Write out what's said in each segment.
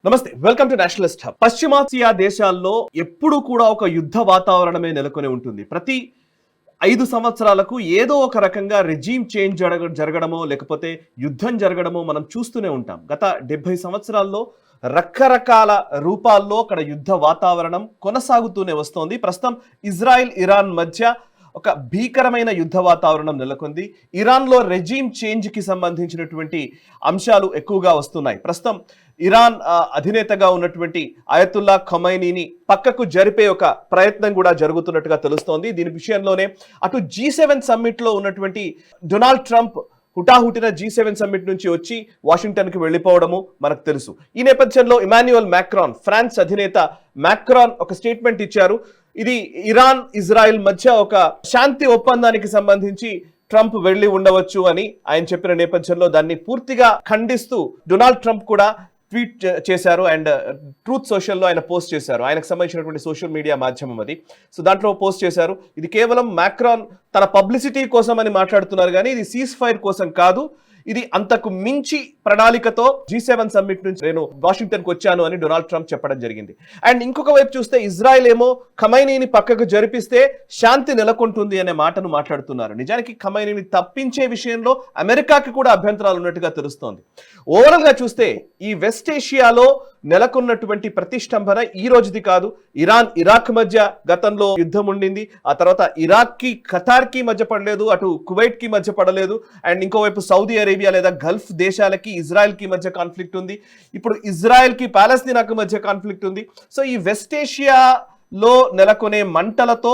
నమస్తే, welcome to Nationalist hub. పశ్చిమాసియా దేశాల్లో ఎప్పుడూ కూడా ఒక యుద్ధ వాతావరణమే నెలకొని ఉంటుంది. ప్రతి 5 సంవత్సరాలకు ఏదో ఒక రకంగా రెజీమ్ చేంజ్ జరగడమో లేకపోతే యుద్ధం జరగడమో మనం చూస్తూనే ఉంటాం. గత 70 సంవత్సరాల్లో రకరకాల రూపాల్లో అక్కడ యుద్ధ వాతావరణం కొనసాగుతూనే వస్తోంది. ప్రస్తుతం ఇజ్రాయెల్ ఇరాన్ మధ్య ఒక భీకరమైన యుద్ధ వాతావరణం నెలకొంది. ఇరాన్లో రెజీమ్ చేంజ్కి సంబంధించినటువంటి అంశాలు ఎక్కువగా వస్తున్నాయి. ప్రస్తుతం ఇరాన్ అధినేతగా ఉన్నటువంటి అయతుల్లా ఖమైనీని పక్కకు జరిపే ఒక ప్రయత్నం కూడా జరుగుతున్నట్టుగా తెలుస్తోంది. దీని విషయంలోనే అటు G7 సమ్మిట్లో ఉన్నటువంటి డొనాల్డ్ ట్రంప్ హుటాహుటిన G7 సమ్మిట్ నుంచి వచ్చి వాషింగ్టన్కి వెళ్ళిపోవడము మనకు తెలుసు. ఈ నేపథ్యంలో ఇమాన్యుయల్ మ్యాక్రాన్, ఫ్రాన్స్ అధినేత మ్యాక్రాన్ ఒక స్టేట్మెంట్ ఇచ్చారు. ఇది ఇరాన్ ఇజ్రాయెల్ మధ్య ఒక శాంతి ఒప్పందానికి సంబంధించి ట్రంప్ వెళ్లి ఉండవచ్చు అని ఆయన చెప్పిన నేపథ్యంలో దాన్ని పూర్తిగా ఖండిస్తూ డొనాల్డ్ ట్రంప్ కూడా ట్వీట్ చేశారు అండ్ ట్రూత్ సోషల్లో ఆయన పోస్ట్ చేశారు. ఆయనకు సంబంధించినటువంటి సోషల్ మీడియా మాధ్యమం అది. సో దాంట్లో పోస్ట్ చేశారు, ఇది కేవలం మ్యాక్రాన్ తన పబ్లిసిటీ కోసం అని మాట్లాడుతున్నారు కానీ ఇది సీజ్ ఫైర్ కోసం కాదు, ఇది అంతకు మించి ప్రణాళికతో G7 సమ్మిట్ నుంచి నేను వాషింగ్టన్కి వచ్చాను అని డొనాల్డ్ ట్రంప్ చెప్పడం జరిగింది. అండ్ ఇంకొక వైపు చూస్తే ఇజ్రాయెల్ ఏమో ఖమైనీని పక్కకు జరిపిస్తే శాంతి నెలకొంటుంది అనే మాటను మాట్లాడుతున్నారు. నిజానికి ఖమైనీని తప్పించే విషయంలో అమెరికాకి కూడా అభ్యంతరాలు ఉన్నట్టుగా తెలుస్తోంది. ఓవరాల్ గా చూస్తే ఈ వెస్ట్ ఏషియాలో నెలకొన్నటువంటి ప్రతిష్టంభన ఈ రోజుది కాదు. ఇరాన్ ఇరాక్ మధ్య గతంలో యుద్ధం ఉండింది, ఆ తర్వాత ఇరాక్ కి ఖతార్ కి మధ్య పడలేదు, అటు కువైట్ కి మధ్య పడలేదు, అండ్ ఇంకోవైపు సౌదీ అరేబియా లేదా గల్ఫ్ దేశాలకి ఇజ్రాయెల్ కి మధ్య కాన్ఫ్లిక్ట్ ఉంది, ఇప్పుడు ఇజ్రాయెల్ కి పాలస్తీనాకు మధ్య కాన్ఫ్లిక్ట్ ఉంది. సో ఈ వెస్ట్ ఏషియాలో నెలకొనే మంటలతో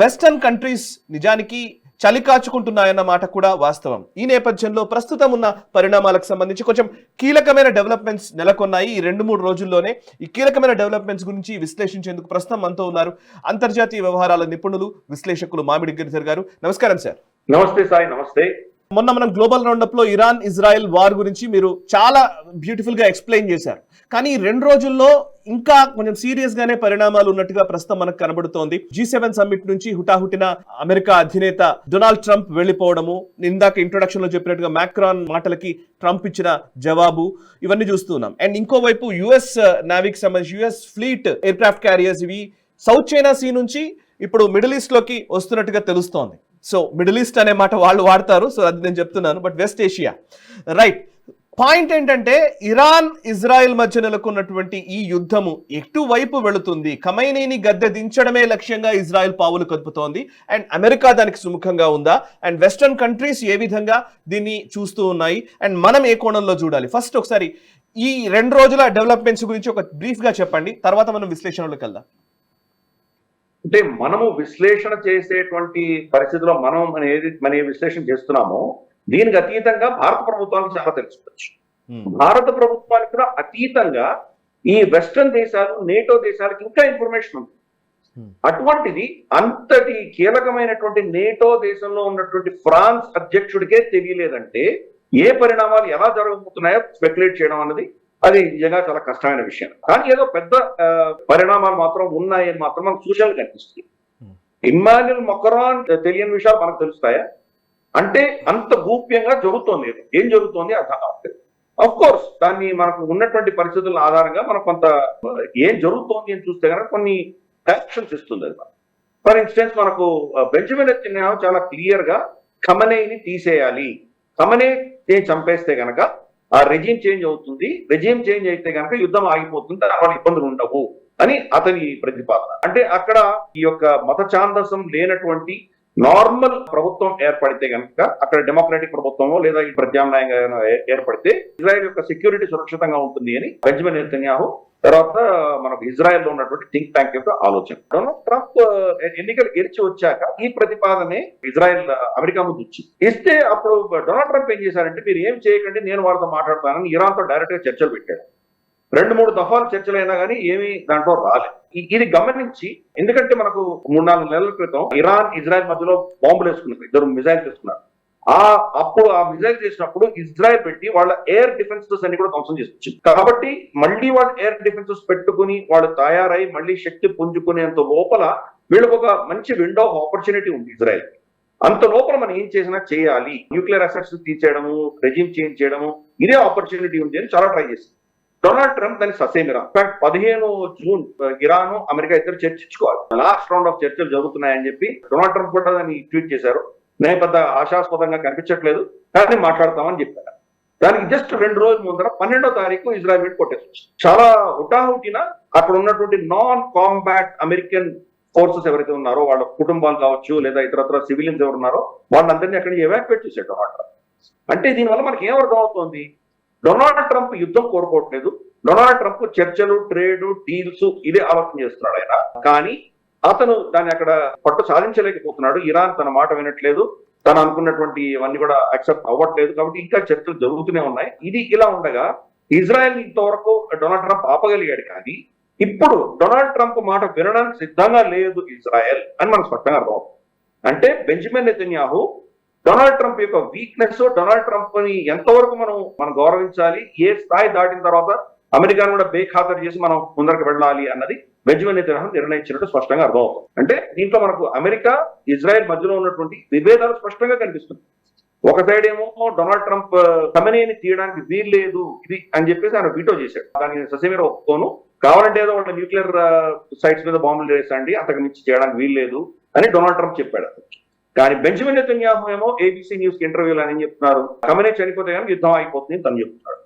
వెస్టర్న్ కంట్రీస్ నిజానికి చలి కాచుకుంటున్నాయన్న మాట కూడా వాస్తవం. ఈ నేపథ్యంలో ప్రస్తుతం ఉన్న పరిణామాలకు సంబంధించి కొంచెం కీలకమైన డెవలప్మెంట్స్ నెలకొన్నాయి. ఈ 2-3 రోజుల్లోనే ఈ కీలకమైన డెవలప్మెంట్స్ గురించి విశ్లేషించేందుకు ప్రస్తుతం మనతో ఉన్నారు అంతర్జాతీయ వ్యవహారాల నిపుణులు, విశ్లేషకులు మామిడి గిరిధర్ గారు. నమస్కారం సార్. నమస్తే సాయి. నమస్తే. మొన్న మనం గ్లోబల్ రౌండప్ లో ఇరాన్ ఇజ్రాయెల్ వార్ గురించి మీరు చాలా బ్యూటిఫుల్ గా ఎక్స్ప్లెయిన్ చేశారు. కానీ ఈ 2 రోజుల్లో ఇంకా కొంచెం సీరియస్ గానే పరిణామాలు ఉన్నట్టుగా ప్రస్తుతం మనకు కనబడుతోంది. G7 సమ్మిట్ నుంచి హుటాహుటిన అమెరికా అధినేత డొనాల్డ్ ట్రంప్ వెళ్లిపోవడము, ఇందాక ఇంట్రొడక్షన్ లో చెప్పినట్టుగా మ్యాక్రాన్ మాటలకి ట్రంప్ ఇచ్చిన జవాబు, ఇవన్నీ చూస్తున్నాం. అండ్ ఇంకోవైపు యుఎస్ నావీకి సంబంధించి US fleet air craft carriers ఇవి సౌత్ చైనా సీ నుంచి ఇప్పుడు మిడిల్ ఈస్ట్ లోకి వస్తున్నట్టుగా తెలుస్తోంది. సో మిడిల్ ఈస్ట్ అనే మాట వాళ్ళు వాడతారు, సో అది నేను చెప్తున్నాను, but west Asia right. Point ఏంటంటే ఇరాన్ ఇజ్రాయెల్ మధ్య నెలకొన్నటువంటి ఈ యుద్ధము ఎటువైపు వెళుతుంది? ఖమైనీని గద్దె దించడమే లక్ష్యంగా ఇజ్రాయెల్ పావులు కదుపుతోంది అండ్ అమెరికా దానికి సుముఖంగా ఉందా? అండ్ వెస్టర్న్ కంట్రీస్ ఏ విధంగా దీన్ని చూస్తూ ఉన్నాయి అండ్ మనం ఏ కోణంలో చూడాలి? ఫస్ట్ ఒకసారి ఈ 2 రోజుల డెవలప్మెంట్స్ గురించి ఒక బ్రీఫ్ గా చెప్పండి, తర్వాత మనం విశ్లేషణలోకి వెళ్దాం. అంటే మనము విశ్లేషణ చేసేటువంటి పరిస్థితిలో మనం ఏ విశ్లేషణ చేస్తున్నామో దీనికి అతీతంగా భారత ప్రభుత్వానికి చాలా తెలుసుకోవచ్చు. భారత ప్రభుత్వానికి కూడా అతీతంగా ఈ వెస్టర్న్ దేశాలు, నేటో దేశాలకు ఇంకా ఇన్ఫర్మేషన్ ఉంది. అటువంటిది అంతటి కీలకమైనటువంటి నేటో దేశంలో ఉన్నటువంటి ఫ్రాన్స్ అధ్యక్షుడికే తెలియలేదంటే ఏ పరిణామాలు ఎలా జరగబోతున్నాయో స్పెక్యులేట్ చేయడం అన్నది అది నిజంగా చాలా కష్టమైన విషయం. కానీ ఏదో పెద్ద పరిణామాలు మాత్రం ఉన్నాయని మాత్రం మనకు సూచనలు కనిపిస్తుంది. ఇమ్మాన్యుయల్ మక్రాన్ తెలియని విషయాలు మనకు తెలుస్తాయా అంటే అంత గోప్యంగా జరుగుతోంది. ఏం జరుగుతోంది అర్థం కావట్లేదు. అఫ్ కోర్స్ దాన్ని మనకు ఉన్నటువంటి పరిస్థితుల ఆధారంగా మనం కొంత ఏం జరుగుతోంది అని చూస్తే కనుక కొన్ని కరెక్షన్స్ ఇస్తుంది. అది ఫర్ ఇన్స్టెన్స్ మనకు బెంజమిన్ నెతన్యాహు చాలా క్లియర్ గా ఖమనేని తీసేయాలి, ఖమనేని చంపేస్తే గనక ఆ రెజీమ్ చేంజ్ అవుతుంది, రెజీమ్ చేంజ్ అయితే కనుక యుద్ధం ఆగిపోతుంది, దానివల్ల ఇబ్బందులు ఉండవు అని అతని ప్రతిపాదన. అంటే అక్కడ ఈ యొక్క మత ఛాందసం లేనటువంటి నార్మల్ ప్రభుత్వం ఏర్పడితే కనుక, అక్కడ డెమోక్రాటిక్ ప్రభుత్వమో లేదా ఈ ప్రత్యామ్నాయంగా ఏర్పడితే ఇజ్రాయెల్ యొక్క సెక్యూరిటీ సురక్షితంగా ఉంటుంది అని బెంజమిన్ నెతన్యాహు, తర్వాత మనకు ఇజ్రాయెల్ లో ఉన్నటువంటి థింక్ ట్యాంక్ యొక్క ఆలోచన. డొనాల్డ్ ట్రంప్ ఎన్నికలు గెలిచి వచ్చాక ఈ ప్రతిపాదనే ఇజ్రాయెల్ అమెరికా ముందు ఇస్తే అప్పుడు డొనాల్డ్ ట్రంప్ ఏం చేశారంటే మీరు ఏం చేయకండి, నేను వాళ్ళతో మాట్లాడతానని ఇరాన్ తో డైరెక్ట్ గా చర్చలు పెట్టాడు. 2-3 దఫాలు చర్చలు అయినా కానీ ఏమీ దాంట్లో రాలేదు. ఇది గమనించి, ఎందుకంటే మనకు 3-4 నెలల క్రితం ఇరాన్ ఇజ్రాయెల్ మధ్యలో బాంబులు వేసుకున్నారు, 2 మిజైల్స్ వేసుకున్నారు. అప్పుడు ఆ మిజైల్ చేసినప్పుడు ఇజ్రాయెల్ పెట్టి వాళ్ళ ఎయిర్ డిఫెన్సెస్ అన్ని కూడా ధ్వంసం చేసుకొచ్చింది. కాబట్టి మళ్ళీ వాళ్ళు ఎయిర్ డిఫెన్సెస్ పెట్టుకుని వాళ్ళు తయారై మళ్ళీ శక్తి పుంజుకునేంత లోపల వీళ్ళకి ఒక మంచి విండో ఆఫ్ ఆపర్చునిటీ ఉంది ఇజ్రాయెల్. అంత లోపల మనం ఏం చేసినా చేయాలి, న్యూక్లియర్ అసెట్స్ తీసేయడము, రెజిమ్ చేంజ్ చేయడము, ఇదే ఆపర్చునిటీ ఉంది అని చాలా ట్రై చేసింది. డొనాల్డ్ ట్రంప్ దాన్ని ససేమిరా. ఇన్ఫాక్ట్ 15 జూన్ ఇరాన్ అమెరికా ఇద్దరు చర్చించుకోవాలి, లాస్ట్ రౌండ్ ఆఫ్ చర్చలు జరుగుతున్నాయని చెప్పి డొనాల్డ్ ట్రంప్ కూడా దాన్ని ట్వీట్ చేశారు. నేను పెద్ద ఆశాస్పదంగా కనిపించట్లేదు కానీ మాట్లాడతామని చెప్పారు. దానికి జస్ట్ 2 రోజుల ముందర 12వ తారీఖు ఇజ్రాయెల్ మీద కొట్టేసి చాలా హుటాహుటిన అక్కడ ఉన్నటువంటి నాన్ కాంబాట్ అమెరికన్ ఫోర్సెస్ ఎవరైతే ఉన్నారో వాళ్ళ కుటుంబాలు కావచ్చు లేదా ఇతరత్ర సివిలియన్స్ ఎవరు ఉన్నారో వాళ్ళందరినీ అక్కడికి ఎవాక్యుయేట్ చేశాడు డొనాల్డ్ ట్రంప్. అంటే దీనివల్ల మనకి ఏం అర్థం అవుతుంది, డొనాల్డ్ ట్రంప్ యుద్ధం కోరుకోవట్లేదు, డొనాల్డ్ ట్రంప్ చర్చలు, ట్రేడ్, డీల్స్ ఇదే ఆలోచన చేస్తున్నాడు ఆయన. కానీ అతను దాన్ని అక్కడ పట్టు సాధించలేకపోతున్నాడు. ఇరాన్ తన మాట వినట్లేదు, తను అనుకున్నటువంటి ఇవన్నీ కూడా యాక్సెప్ట్ అవ్వట్లేదు. కాబట్టి ఇంకా చర్చలు జరుగుతూనే ఉన్నాయి. ఇది ఇలా ఉండగా ఇజ్రాయెల్ ఇంతవరకు డొనాల్డ్ ట్రంప్ ఆపగలిగాడు, కానీ ఇప్పుడు డొనాల్డ్ ట్రంప్ మాట వినడానికి సిద్ధంగా లేదు ఇజ్రాయెల్ అని మనకు స్పష్టంగా అర్థమవుతుంది. అంటే బెంజమిన్ నెతన్యాహు డొనాల్డ్ ట్రంప్ యొక్క వీక్నెస్, డొనాల్డ్ ట్రంప్ ని ఎంతవరకు మనం గౌరవించాలి, ఏ స్థాయి దాటిన తర్వాత అమెరికాను కూడా బేఖాతరు చేసి మనం ముందరకు వెళ్ళాలి అన్నది బెంజమిన్ నెతన్యాహు నిర్ణయించినట్టు స్పష్టంగా అర్థమవుతుంది. అంటే దీంట్లో మనకు అమెరికా ఇజ్రాయెల్ మధ్యలో ఉన్నటువంటి విభేదాలు స్పష్టంగా కనిపిస్తుంది. ఒక సైడ్ ఏమో డొనాల్డ్ ట్రంప్ ఖమెనీని తీయడానికి వీల్లేదు ఇది అని చెప్పేసి ఆయన వీటో చేశాడు. దాన్ని ససేమిరా ఒప్పుకోను, కావాలంటే ఏదో వాళ్ళ న్యూక్లియర్ సైట్స్ మీద బాంబులు వేసండి, అంతకు మించి చేయడానికి వీల్లేదు అని డొనాల్డ్ ట్రంప్ చెప్పాడు. కానీ బెంజమిన్ నెతన్యాహు ఏమో ఏబీసీ న్యూస్ కి ఇంటర్వ్యూలు అని చెప్తున్నారు, ఖమెనీ చనిపోతే కానీ యుద్ధం అయిపోతుంది తను చెప్తున్నాడు.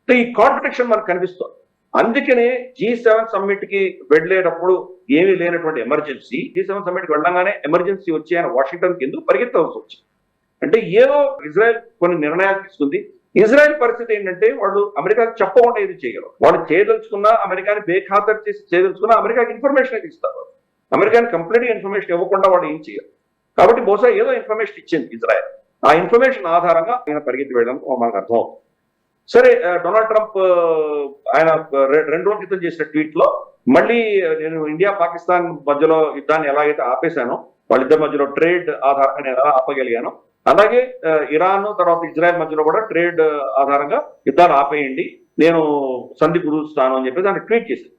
ఈ కాంట్రడిక్షన్ మనకు కనిపిస్తుంది. అందుకనే G7 సమ్మిట్ కి వెళ్లేటప్పుడు ఏమీ లేనటువంటి ఎమర్జెన్సీ, G7 సమ్మిట్ కి వెళ్ళగానే ఎమర్జెన్సీ వచ్చి ఆయన వాషింగ్టన్ కి ఎందుకు పరిగెత్తవలసి వచ్చింది అంటే ఏదో ఇజ్రాయెల్ కొన్ని నిర్ణయాలు తీసుకుంది. ఇజ్రాయెల్ పరిస్థితి ఏంటంటే వాళ్ళు అమెరికాకి చెప్పకుండా ఏది చేయగలరు. వాళ్ళు చేయదలుచుకున్నా అమెరికాని బేఖాతరు చేసి చేయదలుచుకున్నా అమెరికాకి ఇన్ఫర్మేషన్ అయితే ఇస్తారు. అమెరికాని కంప్లీట్ గా ఇన్ఫర్మేషన్ ఇవ్వకుండా వాళ్ళు ఏం చేయరు. కాబట్టి బహుశా ఏదో ఇన్ఫర్మేషన్ ఇచ్చింది ఇజ్రాయెల్, ఆ ఇన్ఫర్మేషన్ ఆధారంగా ఆయన పరిగెత్తి వెళ్ళడం మనకు అర్థం అవుతుంది. సరే, డొనాల్డ్ ట్రంప్ ఆయన 2 రోజుల క్రితం చేసిన ట్వీట్ లో మళ్ళీ నేను ఇండియా పాకిస్తాన్ మధ్యలో యుద్ధాన్ని ఎలాగైతే ఆపేశానో, వాళ్ళిద్దరి మధ్యలో ట్రేడ్ ఆధారంగా నేను ఎలా ఆపగలిగాను, అలాగే ఇరాన్ తర్వాత ఇజ్రాయెల్ మధ్యలో కూడా ట్రేడ్ ఆధారంగా యుద్ధాలు ఆపేయండి, నేను సంధి కుదురుస్తాను అని చెప్పి దాన్ని ట్వీట్ చేశాను.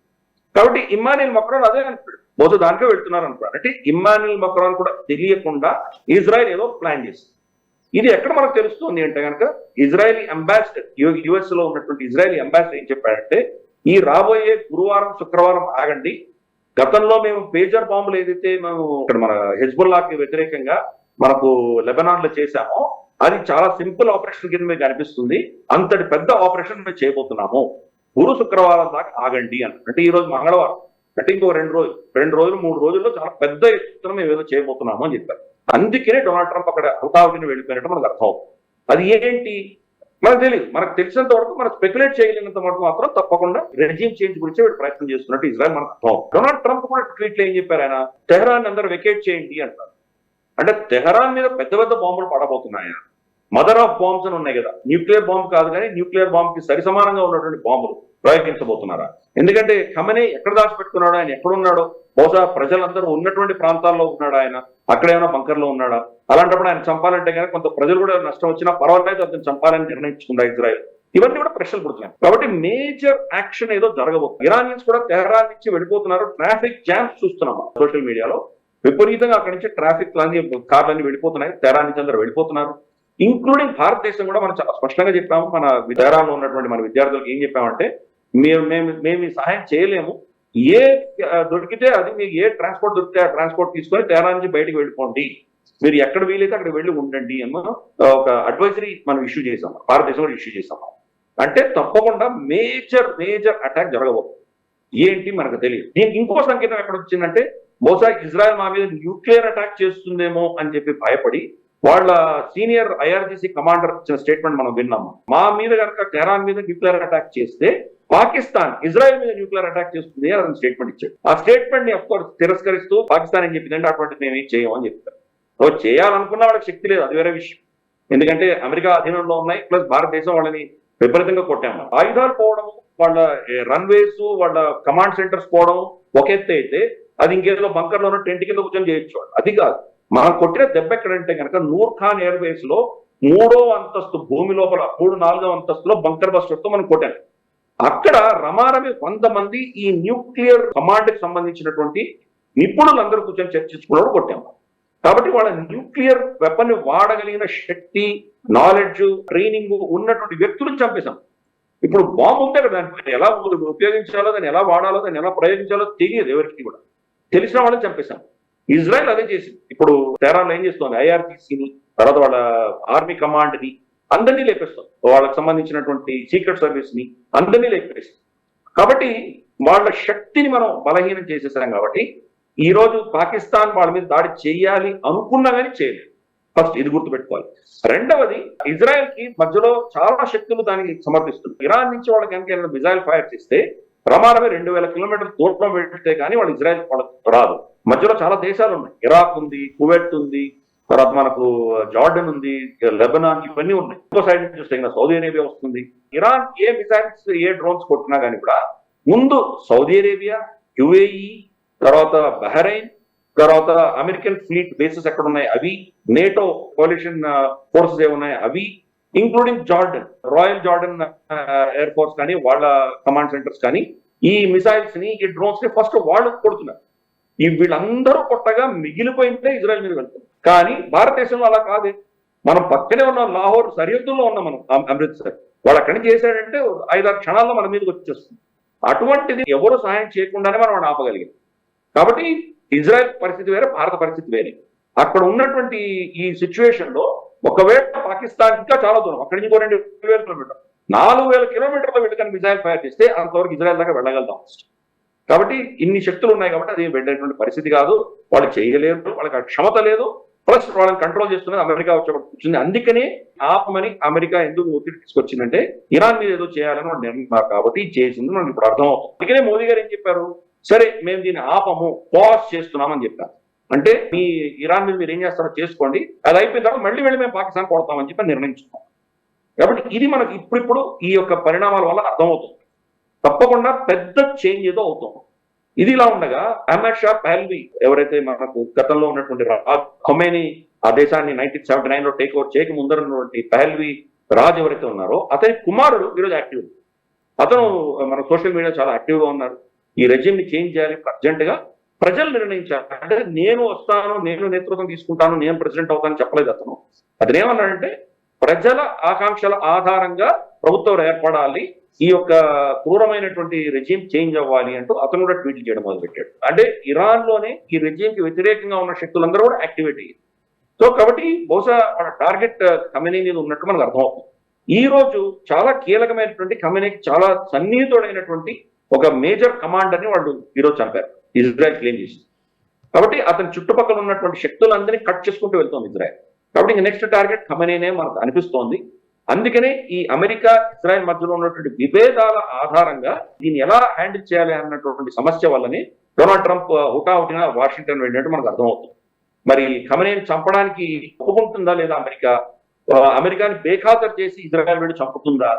కాబట్టి ఇమ్మాన్యుయల్ మక్రాన్ అదే అనుకున్నాడు, బహుశా దానికే వెళ్తున్నారు అనుకున్నాడు. అంటే ఇమ్మాన్యుయల్ మక్రాన్ కూడా తెలియకుండా ఇజ్రాయెల్ ఏదో ప్లాన్ చేసింది. ఇది ఎక్కడ మనకు తెలుస్తుంది అంటే కనుక ఇజ్రాయలీ అంబాసిడర్, యుఎస్ లో ఉన్నటువంటి ఇజ్రాయలీ అంబాసిడర్ ఏం చెప్పాడంటే, ఈ రాబోయే గురువారం శుక్రవారం ఆగండి, గతంలో మేము పేజర్ బాంబులు ఏదైతే మేము ఇక్కడ మన హెజ్బుల్లాకి వ్యతిరేకంగా మనకు లెబనాన్ లో చేశామో అది చాలా సింపుల్ ఆపరేషన్ కింద మీకు అనిపిస్తుంది, అంతటి పెద్ద ఆపరేషన్ మేము చేయబోతున్నాము, గురు శుక్రవారం దాకా ఆగండి అని. అంటే ఈ రోజు మంగళవారం, అంటే ఇంకో 2 రోజులు 3 రోజుల్లో చాలా పెద్ద ఎత్తున మేము ఏదో చేయబోతున్నాము అని చెప్పారు. అందుకనే డొనాల్డ్ ట్రంప్ అక్కడ హుటాహుటిని వెళ్ళిపోయినట్టు మనకు అర్థం అవుతుంది. అది ఏంటి మనకు తెలియదు. మనకు తెలిసినంత వరకు మనం స్పెక్యులేట్ చేయలేనంత వరకు మాత్రం తప్పకుండా రెజ్యూమ్ చేంజ్ గురించి వీళ్ళు ప్రయత్నం చేస్తున్నట్టు ఇజ్రాయెల్ మనకు అర్థం అవుతుంది. డొనాల్డ్ ట్రంప్ కూడా ట్వీట్లో ఏం చెప్పారు, ఆయన తెహరాన్ అందరూ వెకేట్ చేయండి అంటారు. అంటే తెహరాన్ మీద పెద్ద పెద్ద బాంబులు పడబోతున్నాయి. మదర్ ఆఫ్ బాంబ్స్ అని ఉన్నాయి కదా, న్యూక్లియర్ బాంబు కాదు కానీ న్యూక్లియర్ బాంబు కి సరి సమానంగా ఉన్నటువంటి బాంబులు ప్రయోగించబోతున్నారా? ఎందుకంటే ఖమెనీ ఎక్కడ దాచిపెట్టుకున్నాడో, ఆయన ఎక్కడున్నాడో, బహుశా ప్రజలందరూ ఉన్నటువంటి ప్రాంతాల్లో ఉన్నాడా, ఆయన అక్కడ ఏమైనా బంకర్ లో ఉన్నాడా? అలాంటప్పుడు ఆయన చంపాలంటే కనుక కొంత ప్రజలు కూడా నష్టం వచ్చినా పర్వాలేదు, అతను చంపాలని నిర్ణయించుకుందా ఇజ్రాయెల్. ఇవన్నీ కూడా ప్రశ్నలు పుడుతున్నాయి. కాబట్టి మేజర్ యాక్షన్ ఏదో జరగబోతుంది. ఇరానియన్స్ కూడా తెహరాన్ నుంచి వెళ్ళిపోతున్నారు. ట్రాఫిక్ జామ్స్ చూస్తున్నాం సోషల్ మీడియాలో, విపరీతంగా అక్కడి నుంచి ట్రాఫిక్ కార్లన్నీ వెళ్ళిపోతున్నాయి, తెహరాన్ నుంచి అందరూ వెళ్ళిపోతున్నారు. ఇంక్లూడింగ్ భారతదేశం కూడా మనం చాలా స్పష్టంగా చెప్పాము. మన తెహరాన్లో ఉన్నటువంటి మన విద్యార్థులకు ఏం చెప్పామంటే, మేము ఈ సహాయం చేయలేము, ఏ దొరికితే అది మీకు ఏ ట్రాన్స్పోర్ట్ దొరికితే ఆ ట్రాన్స్పోర్ట్ తీసుకొని తెహరాన్ నుంచి బయటకు వెళ్ళిపోండి, మీరు ఎక్కడ వీలైతే అక్కడ వెళ్ళి ఉండండి అని ఒక అడ్వైజరీ మనం ఇష్యూ చేసాం, భారతదేశం కూడా ఇష్యూ చేసాం. అంటే తప్పకుండా మేజర్ అటాక్ జరగబోతుంది. ఏంటి మనకు తెలియదు. దీనికి ఇంకో సంకేతం ఎక్కడ వచ్చిందంటే, బహుశా ఇజ్రాయెల్ మా మీద న్యూక్లియర్ అటాక్ చేస్తుందేమో అని చెప్పి భయపడి వాళ్ళ సీనియర్ ఐఆర్జీసీ కమాండర్ ఇచ్చిన స్టేట్మెంట్ మనం విన్నాము. మా మీద కనుక తెహరాన్ మీద న్యూక్లియర్ అటాక్ చేస్తే పాకిస్తాన్ ఇజ్రాయెల్ మీద న్యూక్లియర్ అటాక్ చేస్తుంది అని స్టేట్మెంట్ ఇచ్చాడు. ఆ స్టేట్మెంట్ ని అఫ్కోర్స్ తిరస్కరిస్తూ పాకిస్తాన్ ఏం చెప్పిందంటే అటువంటిది మేము ఏం చేయమని చెప్తారు. చేయాలనుకున్నా వాళ్ళకి శక్తి లేదు, అది వేరే విషయం. ఎందుకంటే అమెరికా అధీనంలో ఉన్నాయి, ప్లస్ భారతదేశం వాళ్ళని విపరీతంగా కొట్టాము. ఆయుధాలు పోవడం, వాళ్ళ రన్వేస్, వాళ్ళ కమాండ్ సెంటర్స్ పోవడం ఒక ఎత్తు అయితే, అది ఇంకేదో బంకర్లో ఉన్న టెంట్ కింద కూర్చొని చేయొచ్చు. అది కాదు, మనం కొట్టిన దెబ్బ ఎక్కడంటే కనుక నూర్ ఖాన్ ఎయిర్ బేస్ లో 3వ అంతస్తు భూమి లోపల 4వ అంతస్తులో బంకర్ బస్టర్ తో మనం కొట్టాం. అక్కడ రమారమి 100 మంది ఈ న్యూక్లియర్ కమాండ్ కి సంబంధించినటువంటి నిపుణులందరూ కూర్చొని చర్చించుకున్నాడు కొట్టాము. కాబట్టి వాళ్ళ న్యూక్లియర్ వెపన్ వాడగలిగిన శక్తి, నాలెడ్జ్, ట్రైనింగ్ ఉన్నటువంటి వ్యక్తులను చంపేశాం. ఇప్పుడు బాంబు ఉంటే కదా దాన్ని ఎలా ఉపయోగించాలో, దాన్ని ఎలా వాడాలో, దాన్ని ఎలా ప్రయోగించాలో తెలియదు ఎవరికి కూడా. తెలిసిన వాళ్ళని చంపేశాం. ఇజ్రాయెల్ అదే చేసింది. ఇప్పుడు తెహరాన్లో ఏం చేస్తుంది, ఐఆర్టీసీని, తర్వాత వాళ్ళ ఆర్మీ కమాండ్ ని అందరినీ లేపేస్తాం, వాళ్ళకి సంబంధించినటువంటి సీక్రెట్ సర్వీస్ ని అందరినీ లేపేస్తాం. కాబట్టి వాళ్ళ శక్తిని మనం బలహీనం చేసేసాం. కాబట్టి ఈ రోజు పాకిస్తాన్ వాళ్ళ మీద దాడి చేయాలి అనుకున్నా కానీ చేయలేదు. ఫస్ట్ ఇది గుర్తుపెట్టుకోవాలి. రెండవది, ఇజ్రాయెల్ కి మధ్యలో చాలా శక్తులు దానికి సమర్థిస్తుంది. ఇరాన్ నుంచి వాళ్ళకి కనుక మిజైల్ ఫైర్ చేస్తే ప్రమాణమే 2000 కిలోమీటర్ల దూరం పెడితే కానీ వాళ్ళు ఇజ్రాయెల్ వాళ్ళకి రాదు. మధ్యలో చాలా దేశాలు ఉన్నాయి, ఇరాక్ ఉంది, కువైట్ ఉంది, తర్వాత మనకు జార్డన్ ఉంది, లెబనాన్, ఇవన్నీ ఉన్నాయి. ఇంకో సైడ్ నుంచి చూస్తే సౌదీ అరేబియా వస్తుంది. ఇరాన్ ఏ మిసైల్స్ ఏ డ్రోన్స్ కొట్టినా కానీ కూడా ముందు సౌదీ అరేబియా, యుఏఈ, తర్వాత బహ్రెయిన్, తర్వాత అమెరికన్ ఫ్లీట్ బేసెస్ ఎక్కడ ఉన్నాయి అవి, నేటో కోalition ఫోర్సెస్ ఏమున్నాయి అవి, including Jordan, royal Jordan air force కానీ వాళ్ళ కమాండ్ సెంటర్స్ కానీ ఈ మిసైల్స్ ని, ఈ డ్రోన్స్ ని ఫస్ట్ వాళ్ళు కొడుతున్నారు. ఈ వీళ్ళందరూ కొట్టగా మిగిలిపోయింటే ఇజ్రాయెల్ మీద వెళ్తుంది. కానీ భారతదేశంలో అలా కాదు. మనం పక్కనే ఉన్న లాహోర్ సరిహద్దుల్లో ఉన్నాం మనం, అమృత్సర్. వాడు అక్కడి నుంచి చేశాడంటే 5-6 క్షణాల్లో మన మీదకి వచ్చేస్తుంది. అటువంటిది ఎవరు సహాయం చేయకుండానే మనం వాడిని ఆపగలిగాం. కాబట్టి ఇజ్రాయెల్ పరిస్థితి వేరే, భారత పరిస్థితి వేరే. అక్కడ ఉన్నటువంటి ఈ సిచ్యువేషన్ లో ఒకవేళ పాకిస్తాన్ ఇంకా చాలా దూరం, అక్కడి నుంచి 2000 కిలోమీటర్లు, 4000 కిలోమీటర్ల వెళ్ళి మిసైల్ ఫైర్ చేస్తే అంతవరకు ఇజ్రాయెల్ దాకా వెళ్ళగలుగుతాం. కాబట్టి ఇన్ని శక్తులు ఉన్నాయి కాబట్టి అది వెళ్ళేటువంటి పరిస్థితి కాదు. వాళ్ళు చేయలేరు, వాళ్ళకి ఆ క్షమత లేదు. ప్లస్ వాళ్ళని కంట్రోల్ చేస్తున్నది అమెరికా వచ్చింది. అందుకనే ఆపమని అమెరికా ఎందుకు ఒత్తిడి తీసుకొచ్చిందంటే ఇరాన్ మీద ఏదో చేయాలని వాళ్ళు నిర్ణయం కాబట్టి చేసింది మనకి ఇప్పుడు అర్థం అవుతుంది. అందుకనే మోదీ గారు ఏం చెప్పారు, సరే మేము దీన్ని ఆపము, పాజ్ చేస్తున్నామని చెప్పారు. అంటే మీ ఇరాన్ మీద మీరు ఏం చేస్తారో చేసుకోండి, అది అయిపోయిన తర్వాత మళ్ళీ వెళ్ళి మేము పాకిస్తాన్ కొడతామని చెప్పి నిర్ణయించుకున్నాం. కాబట్టి ఇది మనకి ఇప్పుడు ఈ యొక్క పరిణామాల వల్ల అర్థమవుతుంది. తప్పకుండా పెద్ద చేంజ్ ఏదో అవుతాం. ఇది ఇలా ఉండగా అహ్మద్ షా పహల్వి ఎవరైతే మనకు గతంలో ఉన్నటువంటి ఖొమైనీ ఆ దేశాన్ని 1979లో టేక్ ఓవర్ చేయక ముందరన్నటువంటి పహల్వి రాజ్ ఎవరైతే ఉన్నారో అతని కుమారుడు ఈరోజు యాక్టివ్. అతను మన సోషల్ మీడియా చాలా యాక్టివ్ గా ఉన్నారు. ఈ రెజ్యూమ్ ని చేంజ్ చేయాలి అర్జెంట్ గా, ప్రజలు నిర్ణయించాలి. అంటే నేను వస్తాను, నేను నేతృత్వం తీసుకుంటాను, నేను ప్రెసిడెంట్ అవుతానని చెప్పలేదు అతను. అతను ఏమన్నాడంటే ప్రజల ఆకాంక్షల ఆధారంగా ప్రభుత్వం ఏర్పడాలి, ఈ యొక్క క్రూరమైనటువంటి రెజ్యూమ్ చేంజ్ అవ్వాలి అంటూ అతను కూడా ట్వీట్లు చేయడం మొదలుపెట్టాడు. అంటే ఇరాన్ లోనే ఈ రెజ్యూమ్ కి వ్యతిరేకంగా ఉన్న శక్తులందరూ కూడా యాక్టివేట్ అయ్యారు. సో కాబట్టి బహుశా వాళ్ళ టార్గెట్ ఖమేనీ మీద ఉన్నట్టు మనకు అర్థమవుతుంది. ఈ రోజు చాలా కీలకమైనటువంటి ఖమేనీకి చాలా సన్నిహితుడైనటువంటి ఒక మేజర్ కమాండర్ ని వాళ్ళు ఈరోజు చంపారు, ఇజ్రాయెల్ క్లెయిమ్ చేసింది. కాబట్టి అతని చుట్టుపక్కల ఉన్నటువంటి శక్తులందరినీ కట్ చేసుకుంటూ వెళ్తోంది ఇజ్రాయెల్. కాబట్టి ఇంక నెక్స్ట్ టార్గెట్ ఖమేనీనే మనకు అనిపిస్తోంది. అందుకనే ఈ అమెరికా ఇజ్రాయెల్ మధ్యలో ఉన్నటువంటి విభేదాల ఆధారంగా దీన్ని ఎలా హ్యాండిల్ చేయాలి అన్నటువంటి సమస్య వల్లనే డొనాల్డ్ ట్రంప్ హుటాహుటిన వాషింగ్టన్ వెళ్ళినట్టు మనకు అర్థమవుతుంది. మరి ఖమేనీని చంపడానికి ఒప్పుకుంటుందా లేదా అమెరికా, అమెరికాని బేఖాతరు చేసి ఇజ్రాయెల్ వెళ్ళి చంపుతుందా,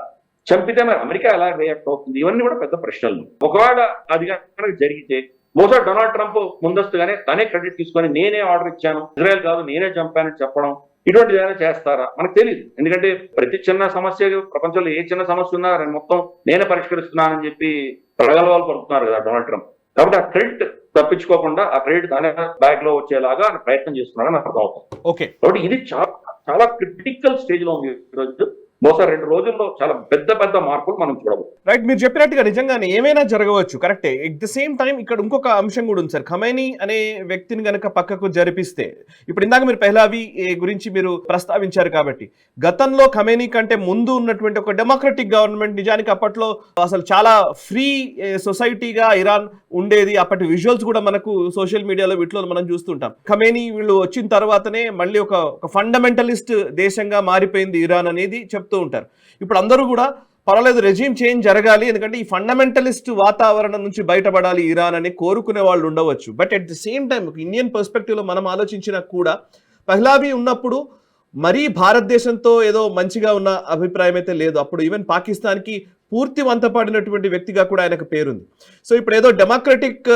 చంపితే మరి అమెరికా ఎలా రియాక్ట్ అవుతుంది, ఇవన్నీ కూడా పెద్ద ప్రశ్నలు. ఒకవేళ అది కనుక జరిగితే బహుశా డొనాల్డ్ ట్రంప్ ముందస్తుగానే తనే క్రెడిట్ తీసుకొని నేనే ఆర్డర్ ఇచ్చాను, ఇజ్రాయెల్ కాదు నేనే చంపానని చెప్పడం, ఇటువంటి ఏదైనా చేస్తారా మనకు తెలియదు. ఎందుకంటే ప్రతి చిన్న సమస్య, ప్రపంచంలో ఏ చిన్న సమస్య ఉన్నా మొత్తం నేనే పరిష్కరిస్తున్నానని చెప్పి ప్రగల్భాలు పడుతున్నారు కదా డొనాల్డ్ ట్రంప్. కాబట్టి ఆ క్రెడిట్ తప్పించుకోకుండా ఆ క్రెడిట్ తన బ్యాగ్ లో వచ్చేలాగా ప్రయత్నం చేస్తున్నారని నాకు అర్థం అవుతుంది. ఓకే, కాబట్టి ఇది చాలా క్రిటికల్ స్టేజ్ లో ఉంది ఈరోజు. బహుశా 2 రోజుల్లో చాలా పెద్ద మార్పులు మనం చూడవచ్చు. రైట్, మీరు చెప్పినట్టుగా నిజంగానే ఏమైనా జరగవచ్చు, కరెక్టే. ఎట్ ద సేమ్ టైం ఇక్కడ ఇంకొక అంశం కూడా ఉంది సార్. ఖమేనీ అనే వ్యక్తిని గనక పక్కకు జరిపిస్తే, ఇప్పుడు ఇందాక మీరు పెహ్లావి గురించి మీరు ప్రస్తావించారు కాబట్టి, గతంలో ఖమేనీ కంటే ముందు ఉన్నటువంటి ఒక డెమోక్రటిక్ గవర్నమెంట్, నిజానికి అప్పట్లో అసలు చాలా ఫ్రీ సొసైటీగా ఇరాన్ ఉండేది. అప్పటి విజువల్స్ కూడా మనకు సోషల్ మీడియాలో వీటిలో మనం చూస్తుంటాం. ఖమేనీ వీళ్ళు వచ్చిన తర్వాతనే మళ్ళీ ఒక ఫండమెంటలిస్ట్ దేశంగా మారిపోయింది ఇరాన్ అనేది చెప్తూ ఉంటారు. ఇప్పుడు అందరూ కూడా పర్వాలేదు రెజ్యూమ్ చేంజ్ జరగాలి, ఎందుకంటే ఈ ఫండమెంటలిస్ట్ వాతావరణం నుంచి బయటపడాలి ఇరాన్ అని కోరుకునే వాళ్ళు ఉండవచ్చు. But at the same time Indian perspective లో మనం ఆలోచించినా కూడా పహ్లావి ఉన్నప్పుడు మరీ భారతదేశంతో ఏదో మంచిగా ఉన్న అభిప్రాయం అయితే లేదు. అప్పుడు ఈవెన్ పాకిస్తాన్కి పూర్తి వంతపడినటువంటి వ్యక్తిగా కూడా ఆయనకు పేరుంది. సో ఇప్పుడు ఏదో డెమోక్రటిక్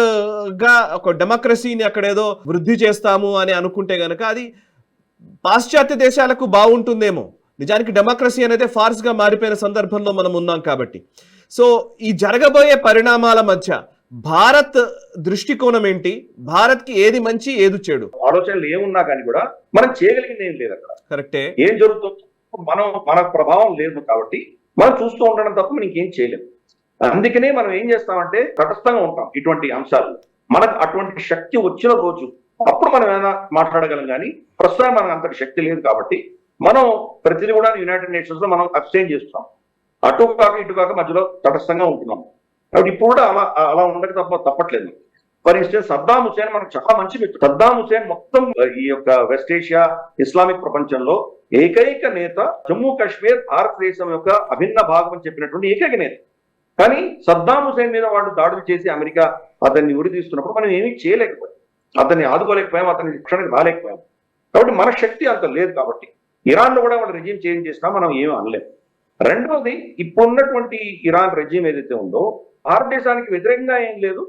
గా ఒక డెమోక్రసీని అక్కడ ఏదో వృద్ధి చేస్తాము అని అనుకుంటే గనక అది పాశ్చాత్య దేశాలకు బాగుంటుందేమో. నిజానికి డెమోక్రసీ అనేది ఫార్స్ గా మారిపోయిన సందర్భంలో మనం ఉన్నాం కాబట్టి. సో ఈ జరగబోయే పరిణామాల మధ్య భారత్ దృష్టికోణం ఏంటి, భారత్ కి ఏది మంచి ఏది చెడు, ఆలోచనలు ఏమున్నా కానీ కూడా మనం చేయగలిగింది ఏం లేదు అక్కడ. కరెక్టే, ఏం జరుగుతుందో మన ప్రభావం లేదు కాబట్టి మనం చూస్తూ ఉండడం తప్ప మనం ఇంకేం చేయలేము. అందుకనే మనం ఏం చేస్తామంటే తటస్థంగా ఉంటాం ఇటువంటి అంశాలు. మనకు అటువంటి శక్తి వచ్చిన రోజు అప్పుడు మనం ఏమైనా మాట్లాడగలం, కానీ ప్రస్తుతం మనకు అంతటి శక్తి లేదు. కాబట్టి మనం ప్రతిదీ కూడా యునైటెడ్ నేషన్స్ లో మనం అబ్స్టైన్ చేస్తున్నాం. అటు కాక ఇటు కాక మధ్యలో తటస్థంగా ఉంటున్నాం. కాబట్టి ఇప్పుడు కూడా అలా ఉండక తప్పట్లేదు. ఫర్ ఇన్స్టెన్స్ సద్దాం హుసేన్ మనకు చాలా మంచి మిత్రుడు. సద్దాం హుసేన్ మొత్తం ఈ యొక్క వెస్ట్ ఏషియా ఇస్లామిక్ ప్రపంచంలో ఏకైక నేత, జమ్మూ కాశ్మీర్ భారతదేశం యొక్క అభిన్న భాగం అని చెప్పినటువంటి ఏకైక నేత. కానీ సద్దాం హుసేన్ మీద వాళ్ళు దాడులు చేసి అమెరికా అతన్ని ఉరి తీస్తున్నప్పుడు మనం ఏమీ చేయలేకపోయాం, అతన్ని ఆదుకోలేకపోయాం, అతని రక్షణకు రాలేకపోయాం. కాబట్టి మన శక్తి అంత లేదు. కాబట్టి ఇరాన్ లో కూడా వాళ్ళు రెజ్యూమ్ చేంజ్ చేసినా మనం ఏమీ అనలేము. రెండవది, ఇప్పుడున్నటువంటి ఇరాన్ రెజ్యూమ్ ఏదైతే ఉందో భారతదేశానికి వ్యతిరేకంగా ఏం లేదు,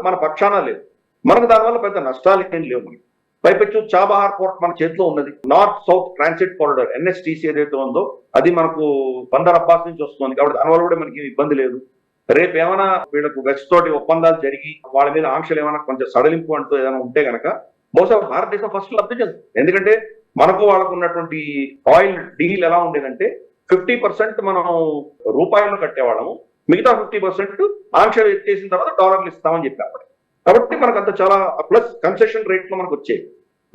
మన పక్షాన లేదు, మనకు దానివల్ల పెద్ద నష్టాలు ఏం లేవు. మనకి పైపెచ్చు చాబహార్ పోర్ట్ మన చేతిలో ఉన్నది. North south transit corridor NSTC ఏదైతే ఉందో అది మనకు బందర్ అబ్బాస్ నుంచి వస్తుంది. కాబట్టి దానివల్ల కూడా మనకి ఇబ్బంది లేదు. రేపు ఏమైనా వీళ్ళకు వెస్ట్ తోటి ఒప్పందాలు జరిగి వాళ్ళ మీద ఆంక్షలు ఏమైనా కొంచెం సడలింపు అంటూ ఏదైనా ఉంటే కనుక బహుశా భారతదేశం ఫస్ట్ లబ్ధి చెందుతుంది. ఎందుకంటే మనకు వాళ్ళకు ఉన్నటువంటి ఆయిల్ డీల్ ఎలా ఉండేదంటే 50% మనం రూపాయలు కట్టేవాళ్ళము, మిగతా 50% ఆంక్షలు ఎత్తేసిన తర్వాత డాలర్లు ఇస్తామని చెప్పారు. కాబట్టి మనకు అంత చాలా ప్లస్ కన్సెషన్ రేట్ లో మనకు వచ్చేది.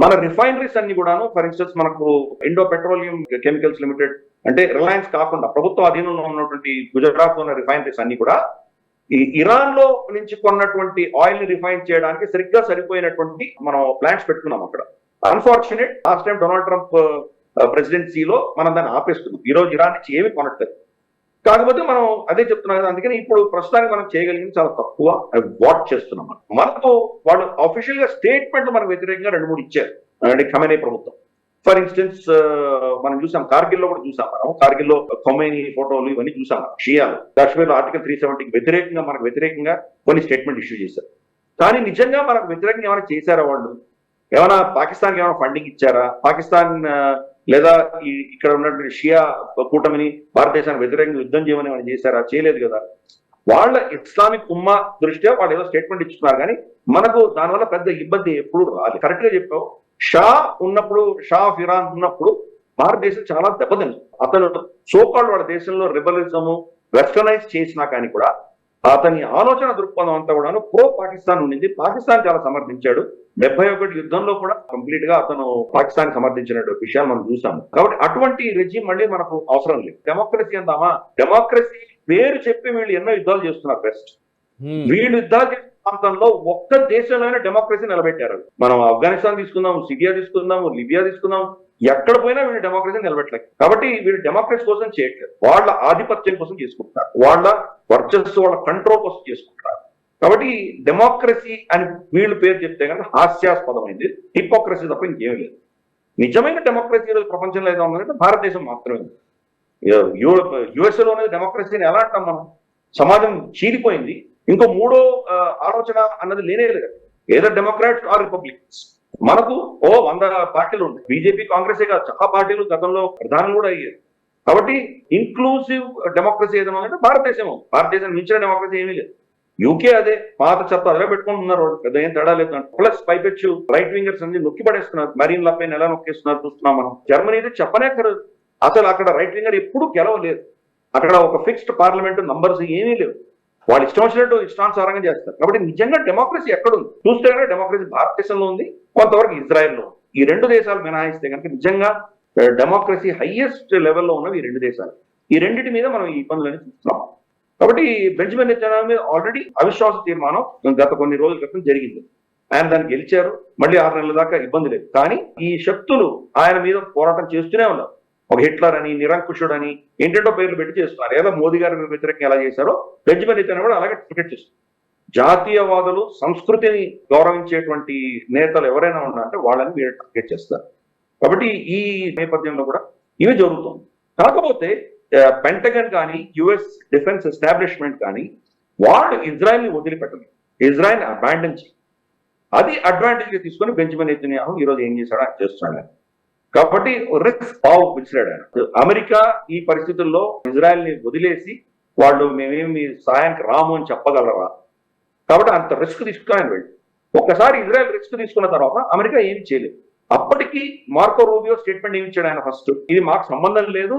మన రిఫైనరీస్ అన్ని కూడాను, ఫర్ ఇన్స్టెన్స్ మనకు ఇండో పెట్రోలియం కెమికల్స్ లిమిటెడ్ అంటే రిలయన్స్ కాకుండా ప్రభుత్వ అధీనంలో ఉన్నటువంటి గుజరాత్ లో ఉన్న రిఫైనరీస్ అన్ని కూడా ఈ ఇరాన్ లో నుంచి కొన్నటువంటి ఆయిల్ ని రిఫైన్ చేయడానికి సరిగ్గా సరిపోయినటువంటి మనం ప్లాంట్స్ పెట్టుకున్నాం అక్కడ. Unfortunate last time Donald Trump ప్రెసిడెన్సీలో మనం దాన్ని ఆపేస్తున్నాం. ఈ రోజు ఇరాన్ నుంచి ఏమి కొనట్లేదు. కాకపోతే మనం అదే చెప్తున్నాం కదా, అందుకని ఇప్పుడు ప్రస్తుతానికి మనం చేయగలిగింది చాలా తక్కువ వాచ్ చేస్తున్నాం. మనకు వాళ్ళు అఫీషియల్ గా స్టేట్మెంట్ మనకు వ్యతిరేకంగా 2-3 ఇచ్చారు అంటే ఖమేనీ ప్రభుత్వం. ఫర్ ఇన్స్టెన్స్ మనం చూసాం, కార్గిల్ లో కూడా చూసాం, మనం కార్గిల్ లో ఖమేనీ ఫోటోలు ఇవన్నీ చూసాం. షియాలు కాశ్మీర్ లో ఆర్టికల్ 370కి వ్యతిరేకంగా మనకు వ్యతిరేకంగా కొన్ని స్టేట్మెంట్ ఇష్యూ చేశారు. కానీ నిజంగా మనకు వ్యతిరేకంగా ఏమైనా చేశారా వాళ్ళు? ఏమైనా పాకిస్తాన్కి ఏమైనా ఫండింగ్ ఇచ్చారా? పాకిస్తాన్ లేదా ఇక్కడ ఉన్నటువంటి షియా కూటమిని భారతదేశానికి వ్యతిరేకంగా యుద్ధం చేయమని ఏమైనా చేశారా? చేయలేదు కదా. వాళ్ళ ఇస్లామిక్ ఉమ్మా దృష్ట్యా వాళ్ళు ఏదో స్టేట్మెంట్ ఇస్తున్నారు, కానీ మనకు దానివల్ల పెద్ద ఇబ్బంది ఎప్పుడు రాలేదు. కరెక్ట్ గా చెప్పావు. షా ఉన్నప్పుడు, షా ఆఫ్ ఇరాన్ ఉన్నప్పుడు భారతదేశం చాలా దెబ్బతింది. అతను సోకాల్డ్ వాళ్ళ దేశంలో రిబలిజము వెస్టర్నైజ్ చేసినా కానీ కూడా అతని ఆలోచన దృక్పథం అంతా కూడా ప్రో పాకిస్తాన్ ఉండింది. పాకిస్తాన్ చాలా సమర్థించాడు. 71 యుద్ధంలో కూడా కంప్లీట్ గా అతను పాకిస్తాన్ సమర్థించిన విషయాలు మనం చూసాము. కాబట్టి అటువంటి రెజ్యూమ్ మళ్ళీ మనకు అవసరం లేదు. డెమోక్రసీ అందామా? డెమోక్రసీ పేరు చెప్పి వీళ్ళు ఎన్నో యుద్ధాలు చేస్తున్నారు. బెస్ట్ వీళ్ళు యుద్ధాలు చేసిన ప్రాంతంలో ఒక్క దేశంలోనే డెమోక్రసీ నిలబెట్టారు. మనం ఆఫ్ఘనిస్తాన్ తీసుకుందాం, సిరియా తీసుకుందాం, లిబియా తీసుకుందాం, ఎక్కడ పోయినా వీళ్ళు డెమోక్రసీ నిలబెట్టలేదు. కాబట్టి వీళ్ళు డెమోక్రసీ కోసం చేయట్లేదు, వాళ్ళ ఆధిపత్యం కోసం చేసుకుంటున్నారు, వాళ్ళ వర్చస్సు, వాళ్ళ కంట్రోల్ కోసం చేసుకుంటున్నారు. కాబట్టి డెమోక్రసీ అని వీళ్ళు పేరు చెప్తే కనుక హాస్యాస్పదమైంది, హిపోక్రసీ తప్ప ఇంకేమీ లేదు. నిజమైన డెమోక్రసీ ప్రపంచంలో ఏదో ఉందంటే భారతదేశం మాత్రమే. యుఎస్ఏలో అనేది డెమోక్రసీని ఎలా అంటాం మనం? సమాజం చీలిపోయింది, ఇంకో మూడో ఆలోచన అన్నది లేనే లేదు. ఏదో డెమోక్రాట్స్ ఆర్ రిపబ్లికన్స్. మనకు 100 పార్టీలు ఉన్నాయి. బీజేపీ, కాంగ్రెసే కాదు, చాలా పార్టీలు గతంలో ప్రధానం కూడా అయ్యారు. కాబట్టి ఇన్క్లూసివ్ డెమోక్రసీ ఏదైనా అంటే భారతదేశం మించిన డెమోక్రసీ ఏమీ లేదు. యూకే అదే, పాత చెత్త అదే పెట్టుకుంటున్నారు, పెద్ద ఏం తేడా లేదు. ప్లస్ పైపెచ్చు రైట్ వింగర్స్ అన్ని నొక్కి పడేస్తున్నారు. మరీన్ లపెన్ ఎలా నొక్కేస్తున్నారు చూస్తున్నాం మనం. జర్మనీ అయితే చెప్పనే కలదు, అసలు అక్కడ రైట్ వింగర్ ఎప్పుడు గెలవలేదు. అక్కడ ఒక ఫిక్స్డ్ పార్లమెంట్ నంబర్స్ ఏమీ లేవు. వాళ్ళు ఇష్టం వచ్చినట్టు ఇష్టానుసారంగా చేస్తారు. కాబట్టి నిజంగా డెమోక్రసీ ఎక్కడుంది చూస్తే కనుక డెమోక్రసీ భారతదేశంలో ఉంది, కొంతవరకు ఇజ్రాయెల్లో. ఈ 2 దేశాలు మినహాయిస్తే కనుక నిజంగా డెమోక్రసీ హైయెస్ట్ లెవెల్లో ఉన్నవి ఈ 2 దేశాలు. ఈ రెండింటి మీద మనం ఈ ఇబ్బందులని చూస్తున్నాం. కాబట్టి బెంజమిన్ నెతన్యాహు మీద ఆల్రెడీ అవిశ్వాస తీర్మానం గత కొన్ని రోజుల క్రితం జరిగింది. ఆయన దాన్ని గెలిచారు, మళ్ళీ 6 నెలల దాకా ఇబ్బంది లేదు. కానీ ఈ శక్తులు ఆయన మీద పోరాటం చేస్తూనే ఉన్నారు. ఒక హిట్లర్ అని, నిరంకుశుడు అని ఏంటంటో పేర్లు పెట్టి చేస్తున్నారు. ఏదో మోదీ గారి వ్యతిరేకంగా ఎలా చేశారో బెంజమిన్ నెతన్యాహు కూడా అలాగే టికెట్ చేస్తున్నారు. జాతీయవాదులు, సంస్కృతిని గౌరవించేటువంటి నేతలు ఎవరైనా ఉన్నారంటే వాళ్ళని వీళ్ళు టార్గెట్ చేస్తారు. కాబట్టి ఈ నేపథ్యంలో కూడా ఇవి జరుగుతుంది. కాకపోతే పెంటగన్ కానీ, యుఎస్ డిఫెన్స్ ఎస్టాబ్లిష్మెంట్ కానీ వాళ్ళు ఇజ్రాయెల్ ని వదిలిపెట్టలేదు, ఇజ్రాయెల్ అబాండన్ చేయాలి. అది అడ్వాంటేజ్ గా తీసుకొని బెంజమిన్ నెతన్యాహు ఈ రోజు ఏం చేశాడో ఆయన చేస్తున్నాడు. కాబట్టి రిస్క్ పావు పిలిచాడు ఆయన. అమెరికా ఈ పరిస్థితుల్లో ఇజ్రాయెల్ ని వదిలేసి వాళ్ళు మేమేమి సాయానికి రాము అని చెప్పగలరా? కాబట్టి అంత రిస్క్ తీసుకుని ఆయన వెళ్ళి ఒక్కసారి ఇజ్రాయెల్ రిస్క్ తీసుకున్న తర్వాత అమెరికా ఏమి చేయలేదు. అప్పటికి మార్కో రూబియో స్టేట్మెంట్ ఏమి ఇచ్చాడు ఆయన ఫస్ట్, ఇది మాకు సంబంధం లేదు,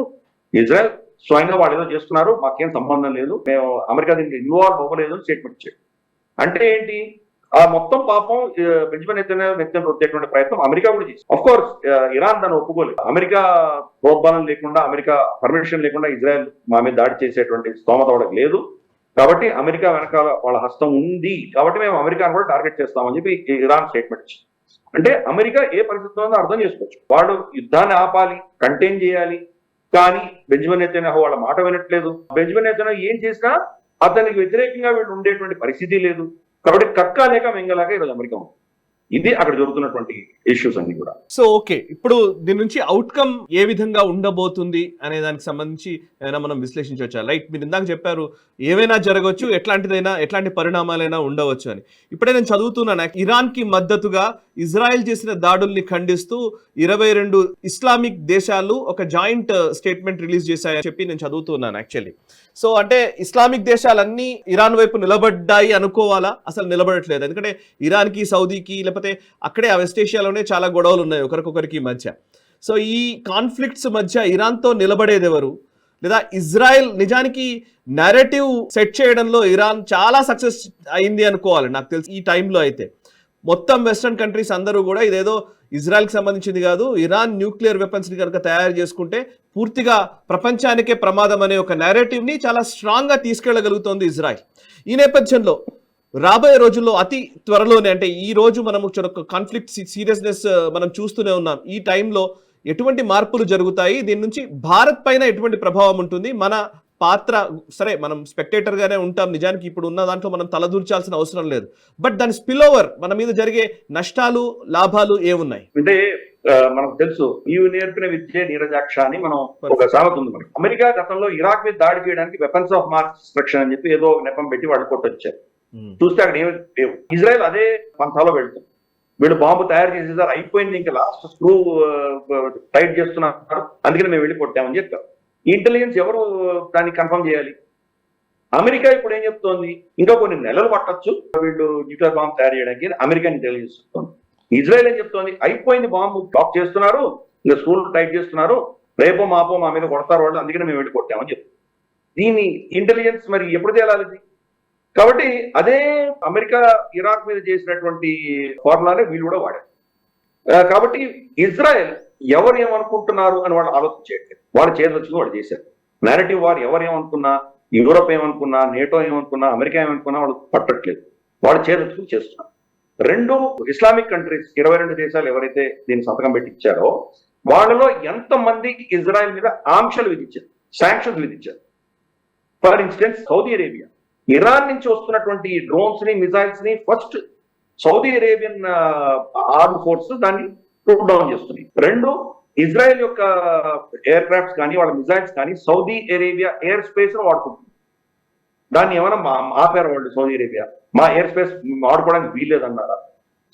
ఇజ్రాయెల్ స్వయంగా వాళ్ళు ఏదో చేస్తున్నారు, మాకేం సంబంధం లేదు, మేము అమెరికా దీనికి ఇన్వాల్వ్ అవ్వలేదు అని స్టేట్మెంట్ ఇచ్చాడు. అంటే ఏంటి, ఆ మొత్తం పాపం బెంజమిన్ నెతన్యాహు రుద్దేటువంటి ప్రయత్నం అమెరికా కూడా చేసింది. ఆఫ్ కోర్స్ ఇరాన్ దాన్ని ఒప్పుకోలేదు. అమెరికా ప్రోద్బలం లేకుండా, అమెరికా పర్మిషన్ లేకుండా ఇజ్రాయెల్ మా మీద దాడి చేసేటువంటి స్తోమత వాళ్ళకి లేదు. కాబట్టి అమెరికా వెనకాల వాళ్ళ హస్తం ఉంది, కాబట్టి మేము అమెరికాను కూడా టార్గెట్ చేస్తామని చెప్పి ఇరాన్ స్టేట్మెంట్ ఇచ్చింది. అంటే అమెరికా ఏ పరిస్థితిలో ఉందో అర్థం చేసుకోవచ్చు. వాళ్ళు యుద్ధాన్ని ఆపాలి, కంటైన్ చేయాలి, కానీ బెంజమిన్ నెతన్యాహు వాళ్ళ మాట వినట్లేదు. బెంజమిన్ నెతన్యాహు ఏం చేసినా అతనికి వ్యతిరేకంగా వీళ్ళు ఉండేటువంటి పరిస్థితి లేదు. కాబట్టి కక్క లేక మెంగలాగా ఈరోజు అమెరికా ఉంది. ఇది అక్కడ జరుగుతున్నటువంటి ఇష్యూస్ అన్ని కూడా. సో ఓకే, ఇప్పుడు దీని నుంచి అవుట్కమ్ ఏ విధంగా ఉండబోతుంది అనే దానికి సంబంధించి ఏమైనా మనం విశ్లేషించవచ్చా? రైట్, మీరు ఇందాక చెప్పారు ఏవైనా జరగవచ్చు, ఎట్లాంటి పరిణామాలైనా ఉండవచ్చు అని. ఇప్పుడే నేను చదువుతున్నాను, ఇరాన్ కి మద్దతుగా ఇజ్రాయెల్ చేసిన దాడుల్ని ఖండిస్తూ 22 ఇస్లామిక్ దేశాలు ఒక జాయింట్ స్టేట్మెంట్ రిలీజ్ చేశాయని చెప్పి నేను చదువుతున్నాను యాక్చువల్లీ. సో అంటే ఇస్లామిక్ దేశాలన్నీ ఇరాన్ వైపు నిలబడ్డాయి అనుకోవాలా? అసలు నిలబడట్లేదు. ఎందుకంటే ఇరాన్కి, సౌదీకి, లేకపోతే అక్కడే ఆ వెస్ట్ ఏషియాలోనే చాలా గొడవలు ఉన్నాయి ఒకరికొకరికి మధ్య. సో ఈ కాన్ఫ్లిక్ట్స్ మధ్య ఇరాన్తో నిలబడేది ఎవరు? లేదా ఇజ్రాయెల్ నిజానికి నేరేటివ్ సెట్ చేయడంలో ఇరాన్ చాలా సక్సెస్ అయింది అనుకోవాలి నాకు తెలిసి. ఈ టైంలో అయితే మొత్తం వెస్టర్న్ కంట్రీస్ అందరూ కూడా ఇదేదో ఇజ్రాయెల్కి సంబంధించింది కాదు, ఇరాన్ న్యూక్లియర్ వెపన్స్ని కనుక తయారు చేసుకుంటే పూర్తిగా ప్రపంచానికే ప్రమాదం అనే ఒక నేరేటివ్ని చాలా స్ట్రాంగ్గా తీసుకెళ్లగలుగుతోంది ఇజ్రాయెల్. ఈ నేపథ్యంలో రాబోయే రోజుల్లో అతి త్వరలోనే, అంటే ఈ రోజు మనము కాన్ఫ్లిక్ట్ సీరియస్నెస్ మనం చూస్తూనే ఉన్నాం, ఈ టైంలో ఎటువంటి మార్పులు జరుగుతాయి, దీని నుంచి భారత్ పైన ఎటువంటి ప్రభావం ఉంటుంది, మన పాత్ర సరే మనం స్పెక్టేటర్ గానే ఉంటాం, నిజానికి ఇప్పుడు ఉన్న దాంట్లో మనం తలదూర్చాల్సిన అవసరం లేదు, బట్ దాని స్పిల్ ఓవర్ మన మీద జరిగే నష్టాలు లాభాలు ఏమున్నాయి? అంటే మనకు తెలుసు, నీవు నేర్పిన విద్య నీరజాక్ష అని మనం ఒక సామెత ఉంది మనకి. అమెరికా గతంలో ఇరాక్ మీద దాడి చేయడానికి వెపన్స్ ఆఫ్ మాస్ డిస్ట్రక్షన్ అని చెప్పి ఏదో నెపం పెట్టి వాళ్ళు కొట్టొచ్చారు. చూస్తే అక్కడ ఏమి లేవు. ఇజ్రాయెల్ అదే పంథాలో వెళ్తుంది. వీళ్ళు బాంబు తయారు చేసేసారు, అయిపోయింది, ఇంకా లాస్ట్ స్క్రూ టైట్ చేస్తున్నారు, అందుకని మేము వెళ్ళి కొట్టామని చెప్పారు. ఇంటెలిజెన్స్ ఎవరు దాన్ని కన్ఫర్మ్ చేయాలి? అమెరికా ఇప్పుడు ఏం చెప్తోంది, ఇంకా కొన్ని నెలలు పట్టొచ్చు వీళ్ళు న్యూక్లియర్ బాంబు తయారు చేయడానికి, అమెరికన్ ఇంటెలిజెన్స్ చెప్తోంది. ఇజ్రాయెల్ ఏం చెప్తోంది, అయిపోయింది, బాంబు బ్లాక్ చేస్తున్నారు, ఇంకా స్కూల్ టైట్ చేస్తున్నారు, రేపో మాపో మా మీద కొడతారు వాళ్ళు, అందుకని మేము వెళ్ళి కొట్టామని చెప్తాం. దీన్ని ఇంటెలిజెన్స్ మరి ఎప్పుడు తేలాలి? కాబట్టి అదే అమెరికా ఇరాక్ మీద చేసినటువంటి ఫార్ములానే వీళ్ళు కూడా వాడారు. కాబట్టి ఇజ్రాయెల్ ఎవరు ఏమనుకుంటున్నారు అని వాళ్ళు ఆలోచించేయట్లేదు. వాళ్ళు చేతులు వాళ్ళు చేశారు. నేరేటివ్ వార్ ఎవరు ఏమనుకున్నా, యూరోప్ ఏమనుకున్నా, నేటో ఏమనుకున్నా, అమెరికా ఏమనుకున్నా వాళ్ళు పట్టట్లేదు. వాళ్ళు చేతులు చేస్తున్నారు. 2 ఇస్లామిక్ కంట్రీస్ 22 దేశాలు ఎవరైతే దీన్ని సంతకం పెట్టి ఇచ్చారో వాళ్ళలో ఎంతమందికి ఇజ్రాయెల్ మీద ఆంక్షలు విధించారు, శాంక్షన్స్ విధించారు. For instance Saudi Arabia Iran నుంచి వస్తున్నటువంటి డ్రోన్స్ ని, మిసైల్స్ ని first Saudi Arabian arm force దాన్ని షూట్ డౌన్ చేస్తున్నాయి. 2 ఇజ్రాయెల్ యొక్క ఎయిర్ క్రాఫ్ట్స్ కానీ వాళ్ళ మిసైల్స్ కానీ సౌదీ అరేబియా ఎయిర్ స్పేస్ ను వాడుకుంటుంది. దాన్ని ఏమైనా ఆపారు వాళ్ళు, సౌదీ అరేబియా మా ఎయిర్ స్పేస్ వాడుకోవడానికి వీల్లేదన్నారా?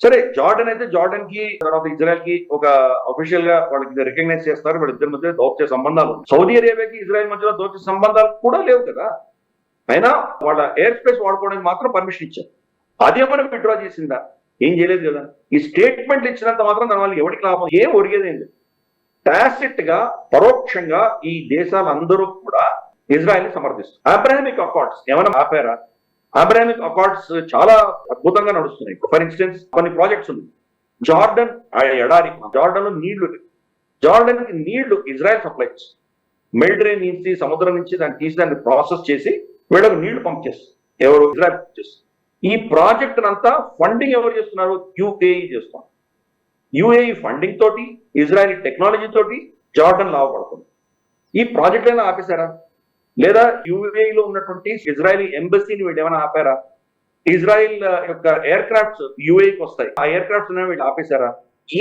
సరే, జార్డన్ అయితే జార్డన్ కి తర్వాత ఇజ్రాయెల్ కి ఒక అఫీషియల్ గా వాళ్ళకి రికగ్నైజ్ చేస్తారు, వాళ్ళిద్దరి మధ్య దౌత్య సంబంధాలు. సౌదీ అరేబియాకి ఇజ్రాయెల్ మధ్యలో దౌత్య సంబంధాలు కూడా లేవు కదా, అయినా వాళ్ళ ఎయిర్ స్పేస్ వాడుకోవడానికి మాత్రం పర్మిషన్ ఇచ్చారు. అదేమైనా విత్డ్రా చేసిందా? ఏం చేయలేదు కదా. ఈ స్టేట్మెంట్లు ఇచ్చినంత మాత్రం దాని వల్ల ఎవరికి లాభం? ఏం ఒరిగేదేం లేదు. టాసిట్ గా, పరోక్షంగా ఈ దేశాలందరూ కూడా ఇజ్రాయెల్ ని సమర్థిస్తారు. అబ్రాహమిక్ అకార్డ్స్ ఏమైనా ఆపారా? అబ్రాహమిక్ అకార్డ్స్ చాలా అద్భుతంగా నడుస్తున్నాయి. ఫర్ ఇన్స్టెన్స్ కొన్ని ప్రాజెక్ట్స్ ఉన్నాయి. జార్డన్ ఎడారి, జార్డన్ లో నీళ్లు, జార్డన్ కి నీళ్లు ఇజ్రాయెల్ సప్లై చేస్తుంది. మెడిటరేనియన్ నుంచి, సముద్రం నుంచి దాన్ని తీసి దాన్ని ప్రాసెస్ చేసి వీళ్ళకు నీళ్లు పంప్ చేస్తారు. ఎవరు? ఇజ్రాయెల్ పంప్ చేస్తారు. ఈ ప్రాజెక్ట్ అంతా ఫండింగ్ ఎవరు చేస్తున్నారు? యుఏఈ చేస్తున్నారు. యుఏఈ ఫండింగ్ తోటి, ఇజ్రాయెల్ టెక్నాలజీ తోటి జార్డన్ లాభపడుతుంది. ఈ ప్రాజెక్ట్ అయినా ఆపేశారా? లేదా యుఏఈలో ఉన్నటువంటి ఇజ్రాయలీ ఎంబసీని వీళ్ళు ఏమైనా ఆపారా? ఇజ్రాయెల్ యొక్క ఎయిర్ క్రాఫ్ట్స్ యుఏఈకి వస్తాయి, ఆ ఎయిర్ క్రాఫ్ట్స్ వీళ్ళు ఆపేశారా?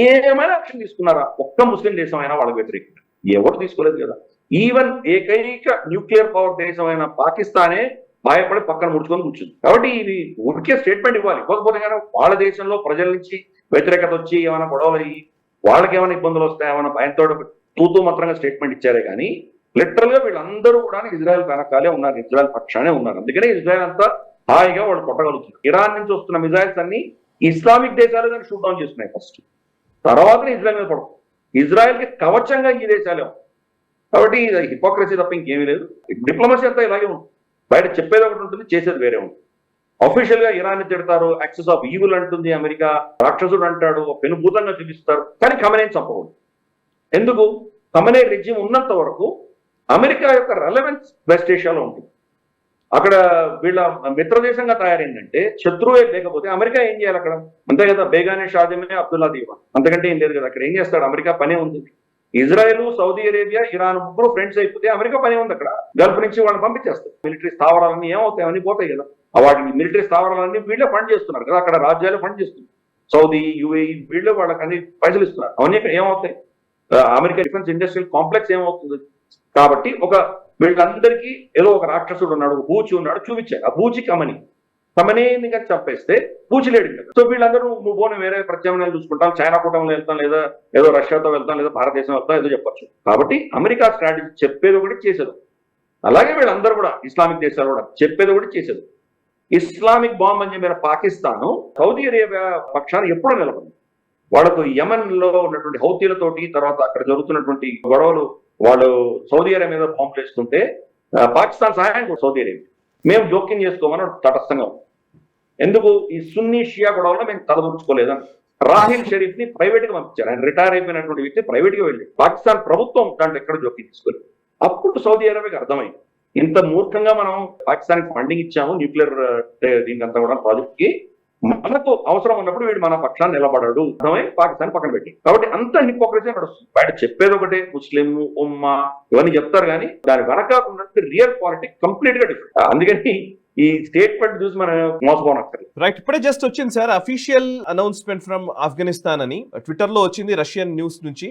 ఏమైనా యాక్షన్ తీసుకున్నారా? ఒక్క ముస్లిం దేశం అయినా వాళ్ళకి వ్యతిరేకంగా ఎవరు తీసుకోలేదు కదా. ఈవెన్ ఏకైక న్యూక్లియర్ పవర్ దేశమైన పాకిస్తానే భయపడి పక్కన ముడుచుకొని కూర్చుంది. కాబట్టి ఇది ఊరికే స్టేట్మెంట్ ఇవ్వాలి, ఇవ్వకపోతే కానీ వాళ్ళ దేశంలో ప్రజల నుంచి వ్యతిరేకత వచ్చి ఏమైనా గొడవలు అయ్యి వాళ్ళకి ఏమైనా ఇబ్బందులు వస్తాయేమైనా భయంతో తూతూ మాత్రంగా స్టేట్మెంట్ ఇచ్చారే కానీ లిటరల్ గా వీళ్ళందరూ కూడా ఇజ్రాయెల్ వెనకాలే ఉన్నారు, ఇజ్రాయెల్ పక్షానే ఉన్నారు. అందుకనే ఇజ్రాయెల్ అంతా హాయిగా వాళ్ళు కొట్టగలుగుతున్నారు. ఇరాన్ నుంచి వస్తున్న మిజైల్స్ అన్ని ఇస్లామిక్ దేశాలు దాన్ని షూట్ డౌన్ చేస్తున్నాయి ఫస్ట్, తర్వాత ఇజ్రాయెల్ మీద పడుతుంది. ఇజ్రాయెల్ కి కవచంగా ఈ దేశాలే. కాబట్టి హిపోక్రసీ తప్ప ఇంకేమీ లేదు. డిప్లొమసీ అంతా ఇలాగే ఉంటుంది. బయట చెప్పేది ఒకటి ఉంటుంది, చేసేది వేరే ఉంటుంది. అఫీషియల్ గా ఇరాన్ తిడతారు, యాక్సెస్ ఆఫ్ ఈవుల్ అంటుంది అమెరికా, రాక్షసుడు అంటాడు, పెనుభూతంగా చూపిస్తారు, కానీ ఖమనేని చంపకూడదు. ఎందుకు? ఖమనే రెజ్యూమ్ ఉన్నంత వరకు అమెరికా యొక్క రెలవెన్స్ వెస్ట్ ఏషియాలో ఉంటుంది. అక్కడ వీళ్ళ మిత్రదేశంగా తయారైందంటే శత్రువే లేకపోతే అమెరికా ఏం చేయాలి అక్కడ? అంతే కదా, బేగానే షాజమే అబ్దుల్లా దీవాన్, అంతకంటే ఏం లేదు కదా. అక్కడ ఏం చేస్తాడు? అమెరికా పనే ఉంది. ఇజ్రాయెల్, సౌదీ అరేబియా, ఇరాన్ ముగ్గురు ఫ్రెండ్స్ అయిపోతే అమెరికా పనే ఉంది అక్కడ. గల్ఫ్ నుంచి వాళ్ళని పంపించేస్తారు. మిలిటరీ స్థావరాలన్నీ ఏమవుతాయి? అవన్నీ పోతాయి కదా. వాటికి మిలిటరీ స్థావరాలన్నీ వీళ్ళే ఫండ్ చేస్తున్నారు కదా, అక్కడ రాజ్యాలు ఫండ్ చేస్తున్నారు. సౌదీ, యుఏఈ వీళ్ళే వాళ్ళకి అన్ని పైసలు ఇస్తున్నారు. అవన్నీ ఏమవుతాయి? అమెరికా డిఫెన్స్ ఇండస్ట్రియల్ కాంప్లెక్స్ ఏమవుతుంది? కాబట్టి వీళ్ళందరికీ ఏదో ఒక రాక్షసుడు ఉన్నాడు, ఒక బూచి ఉన్నాడు చూపించారు. ఆ బూచి కమనేనిగా చంపేస్తే బూచి లేడు కదా. సో వీళ్ళందరూ నువ్వు పోనీ వేరే ప్రత్యామ్నాయాలు చూసుకుంటాం, చైనా కూటమిలో వెళ్తాం, లేదా ఏదో రష్యాతో వెళ్తాం, లేదా భారతదేశం వెళ్తాం, ఏదో చెప్పొచ్చు. కాబట్టి అమెరికా స్ట్రాటజీ చెప్పేది ఒకటి, చేసేది. అలాగే వీళ్ళందరూ కూడా ఇస్లామిక్ దేశాలు కూడా చెప్పేది ఒకటి, చేసేది. ఇస్లామిక్ బాంబ్ అని చెప్పిన పాకిస్తాన్ సౌదీ అరేబియా పక్షాన్ని ఎప్పుడూ నిలబడింది. వాళ్ళకు యమన్ లో ఉన్నటువంటి హౌతీలతోటి, తర్వాత అక్కడ జరుగుతున్నటువంటి గొడవలు, వాళ్ళు సౌదీ అరేబియా మీద బాంబులు వేస్తుంటే పాకిస్తాన్ సహాయం కూడా సౌదీ అరేబియా మేము జోక్యం చేసుకోమని తటస్థంగా ఉంది. ఎందుకు? ఈ సున్నీ షియా గొడవలో మేము తలదూర్చుకోలేదని రాహిల్ షరీఫ్ ని ప్రైవేట్ గా పంపించారు. ఆయన రిటైర్ అయిపోయినటువంటి వ్యక్తి ప్రైవేట్ గా వెళ్ళి పాకిస్తాన్ ప్రభుత్వం దాంట్లో ఎక్కడ జోక్యం తీసుకోలేదు. అప్పుడు సౌదీ అరేబియాకి అర్థమైంది, ఇంత మూర్ఖంగా మనం పాకిస్తాన్ ఫండింగ్ ఇచ్చాము న్యూక్లియర్ దీనికంతా కూడా ప్రాజెక్ట్ కి, మనకు అవసరం ఉన్నప్పుడు వీడు మన పక్షాన్ని నిలబడాడు అర్థమై పాకిస్తాన్ పక్కన పెట్టి. కాబట్టి అంత హిపోక్రసీ నడుస్తుంది. బయట చెప్పేది ఒకటే, ముస్లిం ఉమ్మా ఇవన్నీ చెప్తారు, కానీ దాని వెనక ఉన్నట్టు రియల్ పాలిటిక్స్ కంప్లీట్ గా డిఫరెంట్. అందుకని ఈ స్టేట్మెంట్ చూసి మనం మోసపోనక్కర్లేదు. రైట్, ఇప్పుడే జస్ట్ వచ్చింది sir official announcement from Afghanistan అని ట్విట్టర్ లో వచ్చింది రష్యన్ న్యూస్ నుంచి.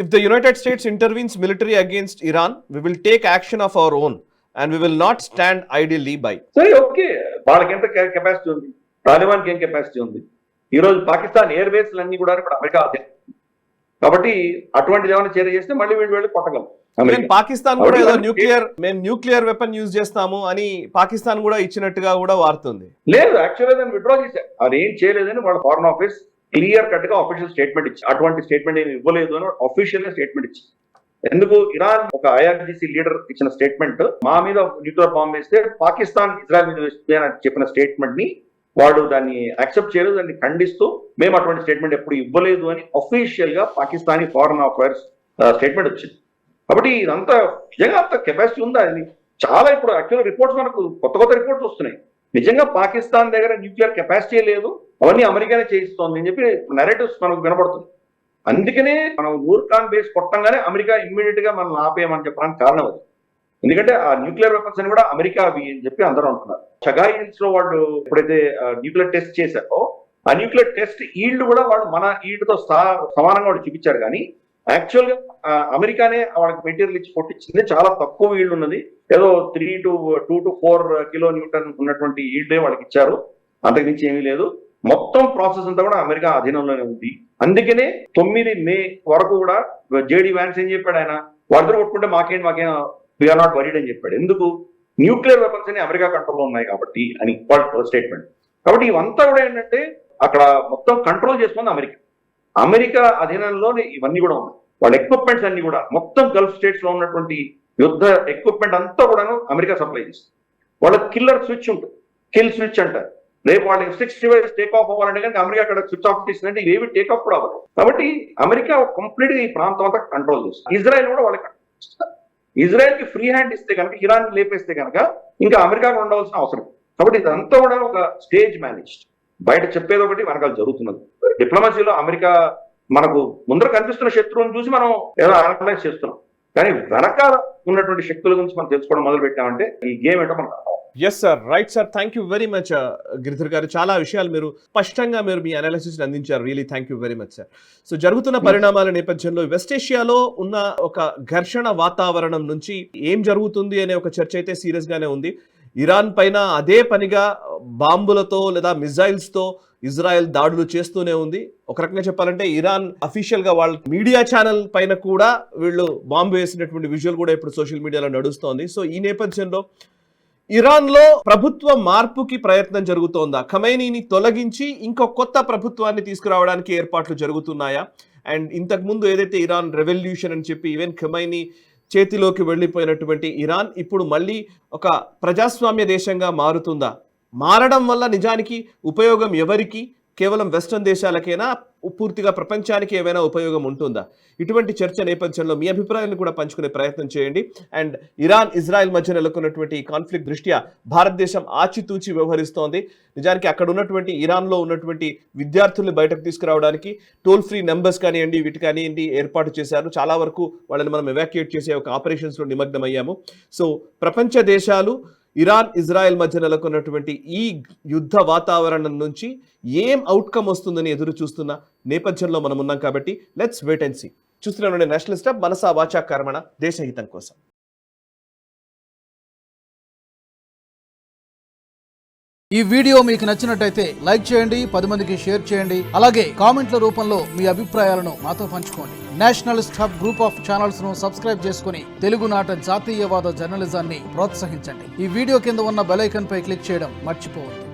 If the United States intervenes military against Iran, we will take action of our own and we will not stand ideally by. సరే, okay, వాళ్ళకి ఎంత capacity ఉంది, తాలిబాన్కి ఏం capacity ఉంది? ఈ రోజు పాకిస్తాన్ ఎయిర్ బేస్లు అన్ని కూడా ఇప్పుడు అమెరికా అదే. కాబట్టి అటువంటిది ఏమైనా చర్య చేస్తే మళ్ళీ వీళ్ళు వెళ్ళి కొట్టగలం. పాకిస్తాన్ కూడా ఏదో న్యూక్లియర్ వెపన్ యూజ్ చేస్తాము అని పాకిస్తాన్ కూడా ఇచ్చినట్టుగా కూడా వాడుతుంది. లేదు, యాక్చువల్గా దాన్ని విత్డ్రా చేశారు. అది ఏం చేయలేదని వాళ్ళ ఫారెన్ ఆఫీస్ క్లియర్ కట్ గా ఆఫీషియల్ స్టేట్మెంట్ ఇచ్చి, అటువంటి స్టేట్మెంట్ ఏమి ఇవ్వలేదు అని అఫీషియల్ గా స్టేట్మెంట్ ఇచ్చి. ఎందుకు? ఇరాన్ ఒక ఐఆర్జీసీ లీడర్ ఇచ్చిన స్టేట్మెంట్, మా మీద న్యూక్లియర్ బాంబ్ వేస్తే పాకిస్తాన్ ఇజ్రాయెల్ మీద వేస్తే అని చెప్పిన స్టేట్మెంట్ ని వాడు దాన్ని యాక్సెప్ట్ చేయలేదు, దాన్ని ఖండిస్తూ మేము అటువంటి స్టేట్మెంట్ ఎప్పుడు ఇవ్వలేదు అని అఫీషియల్ గా పాకిస్తానీ ఫారెన్ అఫైర్స్ స్టేట్మెంట్ వచ్చింది. కాబట్టి ఇదంతా నిజంగా అంత కెపాసిటీ ఉందా? అది చాలా ఇప్పుడు యాక్చువల్ రిపోర్ట్స్ మనకు కొత్త రిపోర్ట్స్ వస్తున్నాయి. నిజంగా పాకిస్తాన్ దగ్గర న్యూక్లియర్ కెపాసిటీ లేదు, అవన్నీ అమెరికానే చేయిస్తోంది అని చెప్పి నెరేటివ్స్ మనకు వినపడుతుంది. అందుకనే మనం ఊర్ఖాన్ బేస్ కొట్టంగానే అమెరికా ఇమ్మీడియట్ గా మనం ఆపేయమని చెప్పడానికి కారణం అది. ఎందుకంటే ఆ న్యూక్లియర్ వెపన్స్ అని కూడా అమెరికా అవి అని చెప్పి అందరూ అంటున్నారు. షగాయి హిల్స్ లో వాళ్ళు ఎప్పుడైతే న్యూక్లియర్ టెస్ట్ చేశారో, ఆ న్యూక్లియర్ టెస్ట్ ఈల్డ్ కూడా వాళ్ళు మన ఈల్డ్ తో సమానంగా వాళ్ళు చూపించారు. కానీ యాక్చువల్ గా అమెరికానే వాళ్ళకి మెటీరియల్ ఇచ్చి కొట్టించింది, చాలా తక్కువ ఈల్డ్ ఉన్నది, ఏదో 3 to 4 కిలో న్యూటన్ ఉన్నటువంటి ఈల్డే వాళ్ళకి ఇచ్చారు, అంతకు మించి ఏమీ లేదు. మొత్తం ప్రాసెస్ అంతా కూడా అమెరికా అధీనంలోనే ఉంది. అందుకనే 9 మే వరకు కూడా జేడీ వ్యాన్స్ ఏం చెప్పాడు, ఆయన వాళ్ళతో కొట్టుకుంటే మాకేం వీఆర్ నాట్ వరీడ్ అని చెప్పాడు. ఎందుకు? న్యూక్లియర్ వెపన్స్ అని అమెరికా కంట్రోల్లో ఉన్నాయి కాబట్టి అని వాళ్ళ స్టేట్మెంట్. కాబట్టి ఇవంతా కూడా ఏంటంటే అక్కడ మొత్తం కంట్రోల్ చేసుకుంది అమెరికా అధీనంలోనే ఇవన్నీ కూడా ఉన్నాయి. వాళ్ళ ఎక్విప్మెంట్స్ అన్ని కూడా మొత్తం గల్ఫ్ స్టేట్స్ లో ఉన్నటువంటి యుద్ధ ఎక్విప్మెంట్ అంతా కూడాను అమెరికా సప్లై చేస్తుంది. వాళ్ళ కిల్లర్ స్విచ్ ఉంటుంది, కిల్ స్విచ్ అంటారు. రేపు వాళ్ళ F-65 టేక్ ఆఫ్ అవ్వాలంటే కనుక అమెరికా అక్కడ స్విచ్ ఆఫ్ చేసిందంటే ఇవేవి టేక్ ఆఫ్ కూడా అవ్వదు. కాబట్టి అమెరికా కంప్లీట్ గా ఈ ప్రాంతం అంతా కంట్రోల్ చేస్తుంది. ఇజ్రాయెల్ కూడా వాళ్ళకి ఇజ్రాయెల్ కి ఫ్రీ హ్యాండ్ ఇస్తే కనుక, ఇరాన్ లేపేస్తే కనుక ఇంకా అమెరికాకు ఉండవలసిన అవసరం. కాబట్టి ఇదంతా కూడా ఒక స్టేజ్ మేనేజ్డ్. బయట చెప్పేది ఒకటి, వెనకాల జరుగుతున్నది. డిప్లొమసీలో అమెరికా మనకు ముందర కనిపిస్తున్న శత్రువుని చూసి మనం ఏదో అనలైజ్ చేస్తున్నాం, కానీ వెనకాల ఉన్నటువంటి శక్తుల గురించి మనం తెలుసుకోవడం మొదలు పెట్టామంటే ఈ గేమ్ ఏంటో మనకు అర్థం. Yes sir, right sir, thank you very much Giridhar గారు. చాలా విషయాలు మీరు స్పష్టంగా మీ అనాలిసిస్ అందించారు. Really thank you very much sir. So జరుగుతున్న పరిణామాల నేపథ్యంలో వెస్ట్ ఏషియాలో ఉన్న ఒక ఘర్షణ వాతావరణం నుంచి ఏం జరుగుతుంది అనే ఒక చర్చ అయితే సీరియస్ గానే ఉంది. ఇరాన్ పైన అదే పనిగా బాంబులతో లేదా మిజైల్స్ తో ఇజ్రాయెల్ దాడులు చేస్తూనే ఉంది. ఒక రకంగా చెప్పాలంటే ఇరాన్ అఫీషియల్ గా వాళ్ళ మీడియా ఛానల్ పైన కూడా వీళ్ళు బాంబు వేసినటువంటి విజువల్ కూడా ఇప్పుడు సోషల్ మీడియాలో నడుస్తోంది. సో ఈ నేపథ్యంలో ఇరాన్ లో ప్రభుత్వ మార్పుకి ప్రయత్నం జరుగుతోందా? ఖమైనీని తొలగించి ఇంకో కొత్త ప్రభుత్వాన్ని తీసుకురావడానికి ఏర్పాట్లు జరుగుతున్నాయా? అండ్ ఇంతకు ముందు ఏదైతే ఇరాన్ రెవల్యూషన్ అని చెప్పి ఈవెన్ ఖమైనీ చేతిలోకి వెళ్ళిపోయినటువంటి ఇరాన్ ఇప్పుడు మళ్ళీ ఒక ప్రజాస్వామ్య దేశంగా మారుతుందా? మారడం వల్ల నిజానికి ఉపయోగం ఎవరికి? కేవలం వెస్టర్న్ దేశాలకైనా, పూర్తిగా ప్రపంచానికి ఏమైనా ఉపయోగం ఉంటుందా? ఇటువంటి చర్చ నేపథ్యంలో మీ అభిప్రాయాలను కూడా పంచుకునే ప్రయత్నం చేయండి. అండ్ ఇరాన్ ఇజ్రాయెల్ మధ్య నెలకొన్నటువంటి కాన్ఫ్లిక్ట్ దృష్ట్యా భారతదేశం ఆచితూచి వ్యవహరిస్తోంది. నిజానికి అక్కడ ఉన్నటువంటి ఇరాన్లో ఉన్నటువంటి విద్యార్థుల్ని బయటకు తీసుకురావడానికి టోల్ ఫ్రీ నెంబర్స్ కానివ్వండి, వీటి కానివ్వండి ఏర్పాటు చేశారు. చాలా వరకు వాళ్ళని మనం ఎవాక్యుయేట్ చేసే ఒక ఆపరేషన్స్లో నిమగ్నమయ్యాము. సో ప్రపంచ దేశాలు ఇరాన్ ఇజ్రాయెల్ మధ్య నెలకొన్నటువంటి ఈ యుద్ధ వాతావరణం నుంచి ఏం అవుట్కమ్ వస్తుందని ఎదురు చూస్తున్న నేపథ్యంలో మనం ఉన్నాం. కాబట్టి లెట్స్ వెయిట్ అండ్ సీ. చూస్తున్నాను నేషనల్ స్టాప్ మనసా వాచా కర్మణ, దేశహితం కోసం. ఈ వీడియో మీకు నచ్చినట్టయితే లైక్ చేయండి, 10 మందికి షేర్ చేయండి. అలాగే కామెంట్ల రూపంలో మీ అభిప్రాయాలను మాతో పంచుకోండి. Nationalist hub group of channels ను సబ్స్క్రైబ్ చేసుకుని తెలుగునాట జాతీయవాద జర్నలిజాన్ని ప్రోత్సహించండి. ఈ వీడియో కింద ఉన్న బెల్ ఐకాన్ పై క్లిక్ చేయడం మర్చిపోవద్దు.